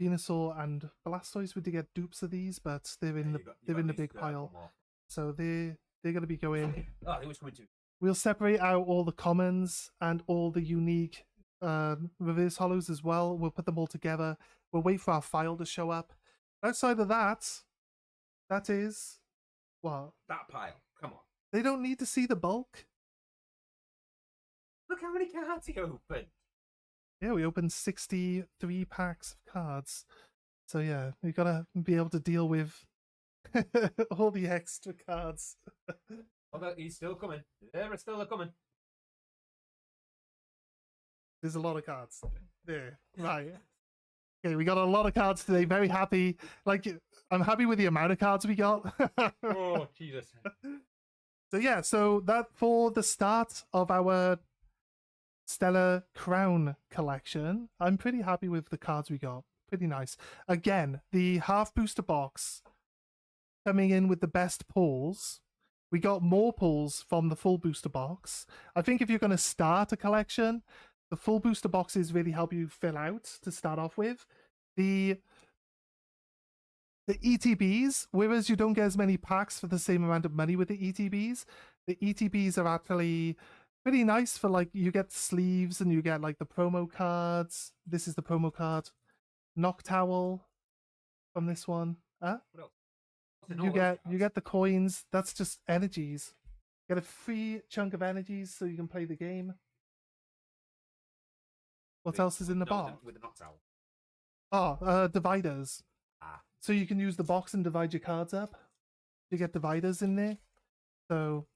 Venusaur, and Blastoise. We did get dupes of these, but they're in the big pile. So they're going to be going. Oh, they was coming to. We'll separate out all the commons and all the unique reverse hollows as well. We'll put them all together. We'll wait for our file to show up. Outside of that, that is what? That pile. Come on. They don't need to see the bulk. Look how many cards he opened. Yeah, we opened 63 packs of cards. So yeah, we gotta be able to deal with all the extra cards. Oh, he's still coming. They're still coming. There's a lot of cards. There. Right. Okay, we got a lot of cards today. Very happy. Like, I'm happy with the amount of cards we got. Oh, Jesus. So yeah, so that for the start of our Stellar Crown collection, I'm pretty happy with the cards we got. Pretty nice. Again, the half booster box coming in with the best pulls. We got more pulls from the full booster box. I think if you're going to start a collection, the full booster boxes really help you fill out to start off with. The ETBs, whereas you don't get as many packs for the same amount of money with the ETBs are actually pretty nice for, like, you get sleeves and you get like the promo cards. This is the promo card. Noctowl from this one. Huh? You get the coins. That's just energies. Get a free chunk of energies so you can play the game. What else is in the box? With the Noctowl. Oh, dividers. Ah. So you can use the box and divide your cards up. You get dividers in there. So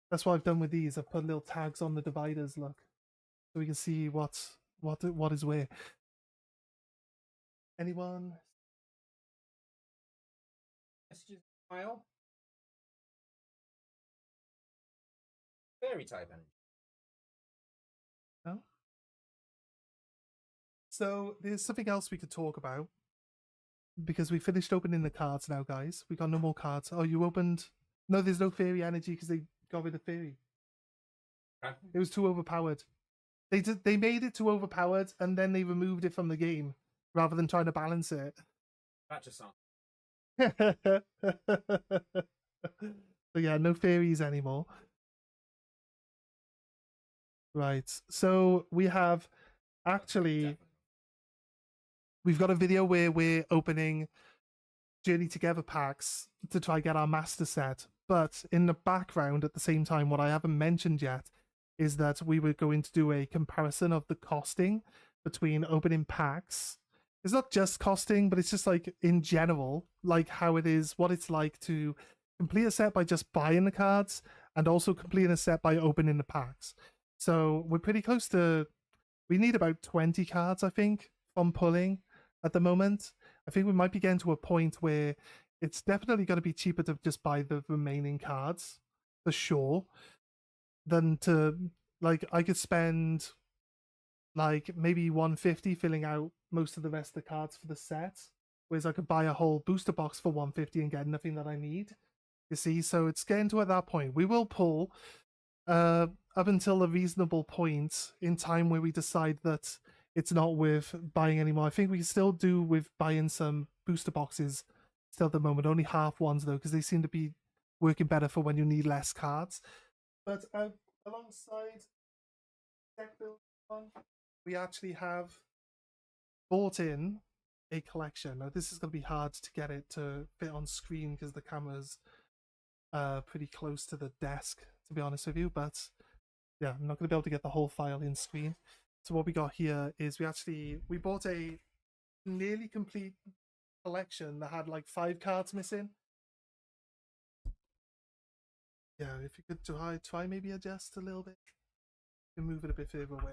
that's what I've done with these. I've put little tags on the dividers, look. So we can see what is where. Anyone? Messages file. Fairy type energy. No? So there's something else we could talk about. Because we finished opening the cards now, guys. We got no more cards. Oh, you opened... No, there's no fairy energy because they got rid of fairy. Okay. It was too overpowered. They made it too overpowered and then they removed it from the game rather than trying to balance it. That just sounds... So yeah, no fairies anymore. Right. So we have actually... We've got a video where we're opening Journey Together packs to try get our master set. But in the background at the same time, what I haven't mentioned yet is that we were going to do a comparison of the costing between opening packs. It's not just costing, but it's just like in general, like how it is, what it's like to complete a set by just buying the cards and also completing a set by opening the packs. So we're pretty close to, we need about 20 cards, I think, from pulling at the moment. I think we might be getting to a point where it's definitely going to be cheaper to just buy the remaining cards, for sure, than to, like, I could spend like maybe 150 filling out most of the rest of the cards for the set, whereas I could buy a whole booster box for 150 and get nothing that I need. You see, so it's getting to at that point. We will pull up until a reasonable point in time where we decide that it's not worth buying anymore. I think we can still do with buying some booster boxes still at the moment. Only half ones though, because they seem to be working better for when you need less cards. But alongside deck building, we actually have bought in a collection. Now this is going to be hard to get it to fit on screen because the camera's pretty close to the desk, to be honest with you. But yeah, I'm not going to be able to get the whole file in screen. So what we got here is we bought a nearly complete collection that had like 5 cards missing. Yeah, if you could try maybe adjust a little bit. You can move it a bit further away.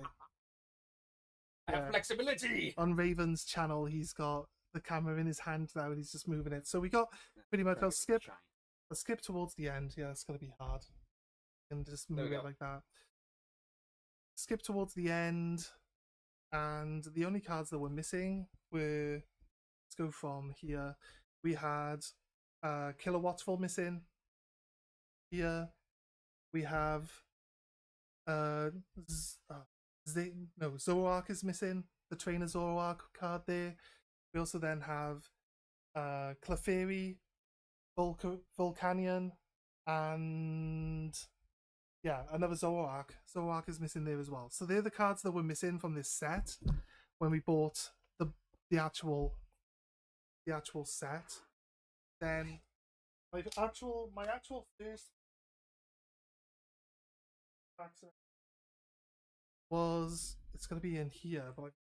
I have flexibility. On Raven's channel, he's got the camera in his hand now and he's just moving it. So we got pretty much, I'll skip towards the end. Yeah, it's going to be hard. And just move it like that. Skip towards the end. And the only cards that were missing were, let's go from here. We had Kilowattsful missing. Here we have Zoroark is missing, the Trainer Zoroark card there. We also then have Clefairy, Volcanion, and yeah, another Zoroark. Zoroark is missing there as well. So they're the cards that were missing from this set when we bought the actual set. Then my actual first was, it's going to be in here, but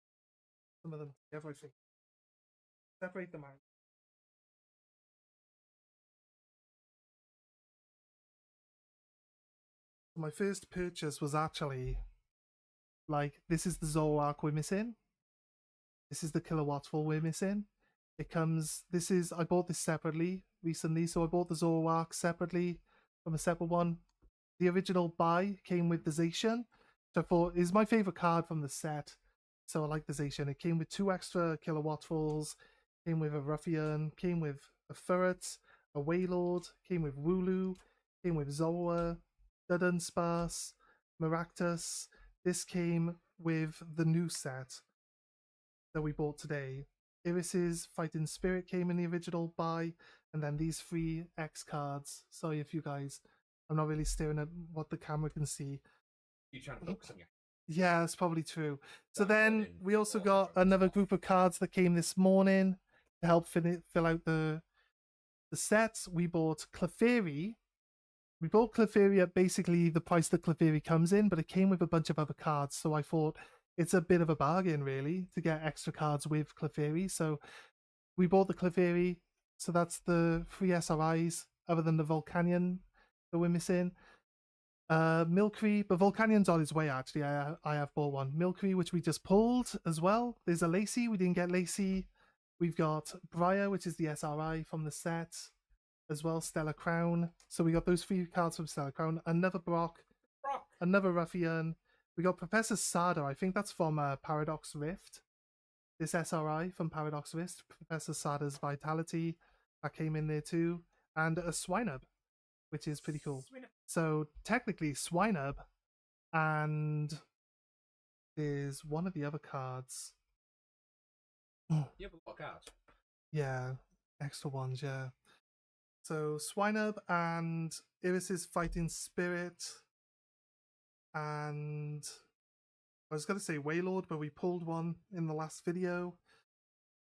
some of them together, I think. Separate them out. My first purchase was actually like, this is the Zoroark we're missing. This is the Kilowattsful we're missing. It comes, I bought this separately recently, so I bought the Zoroark separately from a separate one. The original buy came with the Zacian, which I thought is my favorite card from the set. So I like the Zacian. It came with 2 extra Kilowattsfuls, came with a Ruffian, came with a Ferret, a Wailord, came with Wooloo, came with Zoa, Dudunsparce, Maractus. This came with the new set that we bought today. Iris's Fighting Spirit came in the original buy, and then these 3 X cards. Sorry if you guys, I'm not really staring at what the camera can see. You trying to focus on your... Yeah, that's probably true. So then we also got another group of cards that came this morning to help fill out the sets. We bought Clefairy. We bought Clefairy at basically the price that Clefairy comes in, but it came with a bunch of other cards. So I thought it's a bit of a bargain, really, to get extra cards with Clefairy. So we bought the Clefairy. So that's the 3 SRIs, other than the Volcanion that we're missing. Milcery, but Volcanion's on its way, actually. I have bought one. Milcery, which we just pulled as well. There's a Lacy. We didn't get Lacy. We've got Briar, which is the SRI from the set as well. Stellar Crown. So we got those 3 cards from Stellar Crown. Another Brock. Another Ruffian. We got Professor Sada. I think that's from Paradox Rift. This SRI from Paradox Rift. Professor Sada's Vitality. That came in there too. And a Swinub, which is pretty cool. So technically Swinub, and there's one of the other cards. You have a lot of cards. Yeah, extra ones, yeah. So Swinub and Iris's Fighting Spirit, and I was going to say Wailord, but we pulled one in the last video.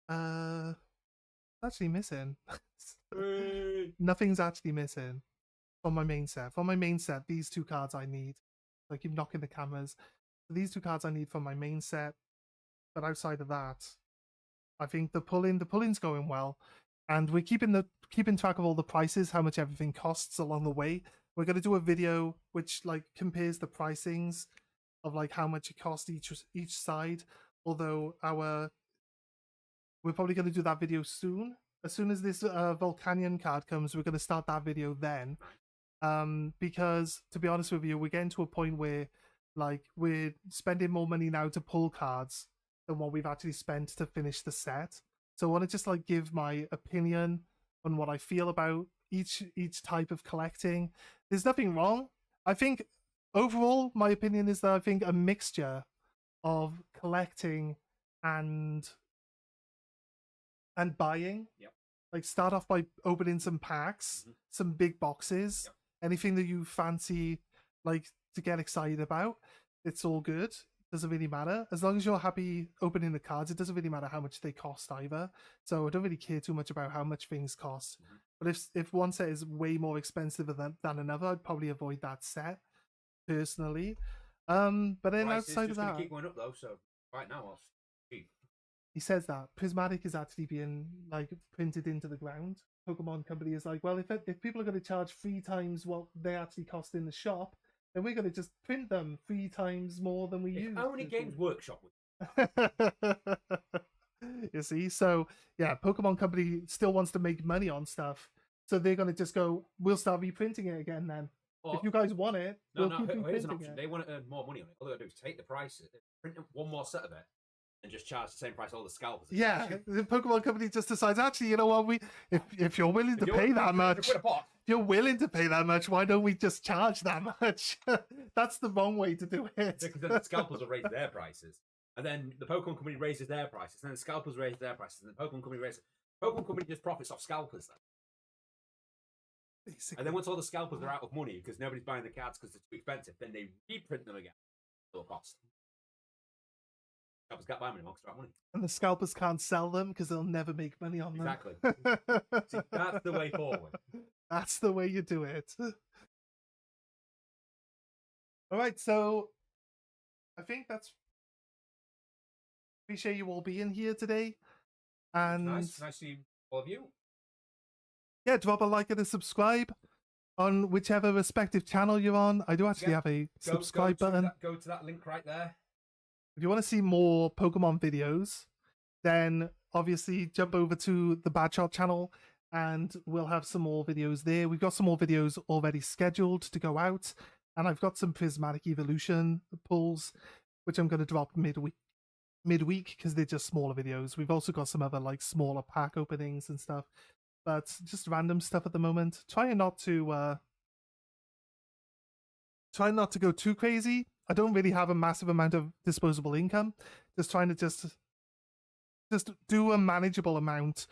Actually missing. Nothing's actually missing from my main set. From my main set, these 2 cards I need. I keep knocking the cameras. These 2 cards I need from my main set. But outside of that, I think the pulling's going well, and we're keeping track of all the prices, how much everything costs along the way. We're going to do a video which like compares the pricings of like how much it costs each side. Although we're probably going to do that video soon. As soon as this Volcanion card comes, we're going to start that video then. Because to be honest with you, we're getting to a point where like we're spending more money now to pull cards than what we've actually spent to finish the set. So I want to just like give my opinion on what I feel about each type of collecting. There's nothing wrong. I think overall my opinion is that I think a mixture of collecting and buying. Yep. Like start off by opening some packs, some big boxes, anything that you fancy like to get excited about. It's all good. Doesn't really matter. As long as you're happy opening the cards, it doesn't really matter how much they cost either. So I don't really care too much about how much things cost. But if one set is way more expensive than another, I'd probably avoid that set personally. But then Price is outside of just going that, to keep going up though. So right now, it's cheap. he says that Prismatic is actually being like printed into the ground. Pokemon Company is like, well, if people are going to charge 3 times what they actually cost in the shop, then we're going to just print them 3 times more than we If use. only Games Workshop would. You see, so yeah, Pokemon Company still wants to make money on stuff, so they're going to just go, we'll start reprinting it again then. Or, if you guys want it, no, we'll keep here's an reprinting option. it. They want to earn more money on it. All they got to do is take the price, print one more set of it, and just charge the same price all the scalpers. Yeah, the Pokemon Company just decides, actually, you know what, if you're willing to pay that much, if you're willing to pay that much, why don't we just charge that much? That's the wrong way to do it. Because then the scalpers will raise their prices, and then the Pokemon Company raises their prices, and then the scalpers raise their prices, and the Pokemon Company raises. Pokemon Company just profits off scalpers then. Basically. And then once all the scalpers are out of money because nobody's buying the cards because they're too expensive, then they reprint them again at low cost. Scalpers can't buy them anymore because they're out of money. And the scalpers can't sell them because they'll never make money on them. Exactly. See, that's the way forward. That's the way you do it. All right, so I think that's. Appreciate you all being here today, and nice to see all of you. Yeah, drop a like and a subscribe on whichever respective channel you're on. I do actually have a subscribe button. Go to that link right there. If you want to see more Pokemon videos, then obviously jump over to the Bad Shot channel and we'll have some more videos there. We've got some more videos already scheduled to go out, and I've got some Prismatic Evolution pulls, which I'm going to drop midweek because they're just smaller videos. We've also got some other like smaller pack openings and stuff, but just random stuff at the moment. Trying not to go too crazy. I don't really have a massive amount of disposable income. Just trying to just do a manageable amount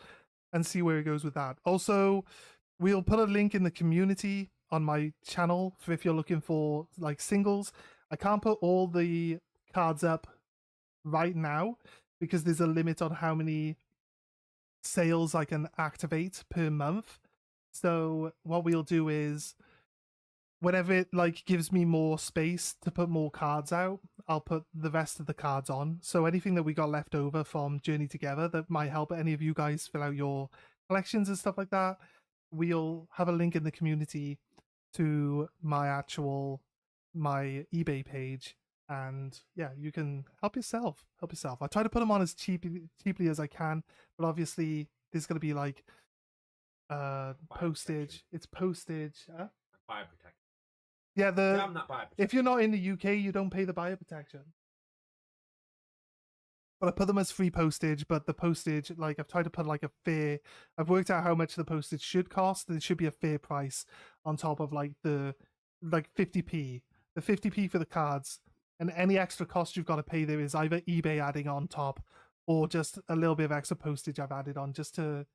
and see where it goes with that. Also, we'll put a link in the community on my channel for if you're looking for like singles. I can't put all the cards up right now because there's a limit on how many sales I can activate per month. So what we'll do is whenever it like gives me more space to put more cards out, I'll put the rest of the cards on. So anything that we got left over from Journey Together that might help any of you guys fill out your collections and stuff like that, we'll have a link in the community to my eBay page. And yeah, you can help yourself. I try to put them on as cheaply as I can, but obviously there's going to be like postage. It's postage. Buyer protection. Yeah, if you're not in the UK, you don't pay the buyer protection. But I put them as free postage, but the postage, like I've tried to put like a fair, I've worked out how much the postage should cost. There should be a fair price on top of like the 50p, the 50p for the cards, and any extra cost you've got to pay there is either eBay adding on top or just a little bit of extra postage I've added on just to,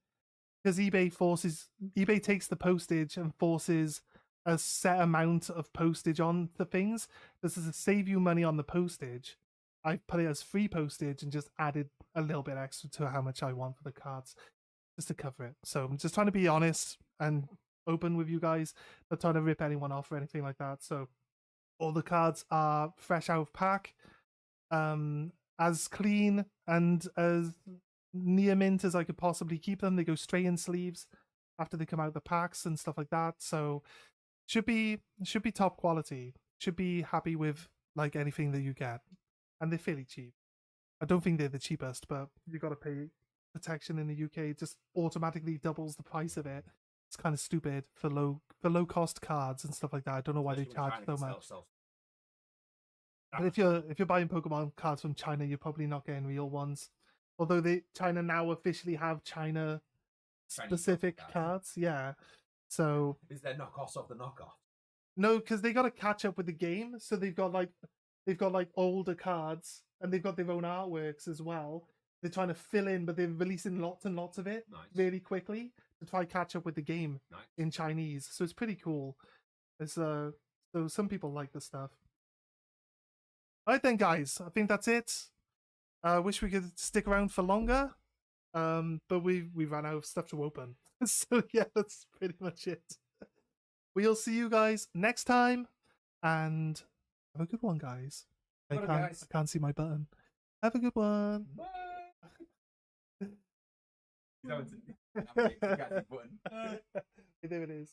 because eBay takes the postage and forces a set amount of postage on the things. This is to save you money on the postage. I put it as free postage and just added a little bit extra to how much I want for the cards just to cover it. So I'm just trying to be honest and open with you guys, not trying to rip anyone off or anything like that. So all the cards are fresh out of pack, as clean and as near mint as I could possibly keep them. They go straight in sleeves after they come out of the packs and stuff like that. So should be top quality. Should be happy with like anything that you get, and they're fairly cheap. I don't think they're the cheapest, but you got to pay protection in the UK. It just automatically doubles the price of it. It's kind of stupid for low cost cards and stuff like that. I don't know why they charge so much. But if you're buying Pokemon cards from China, you're probably not getting real ones. Although China now officially have China specific cards, yeah. So is there knockoffs of the knockoff? No, because they got to catch up with the game. So they've got like older cards and they've got their own artworks as well. They're trying to fill in, but they're releasing lots and lots of it really quickly to try catch up with the game in Chinese. So it's pretty cool. So some people like the stuff. All right then, guys. I think that's it. I wish we could stick around for longer, but we ran out of stuff to open. So yeah, that's pretty much it. We'll see you guys next time, and have a good one, guys. I Bye, can't, guys. I can't see my button. Have a good one. Bye. That was- There it is.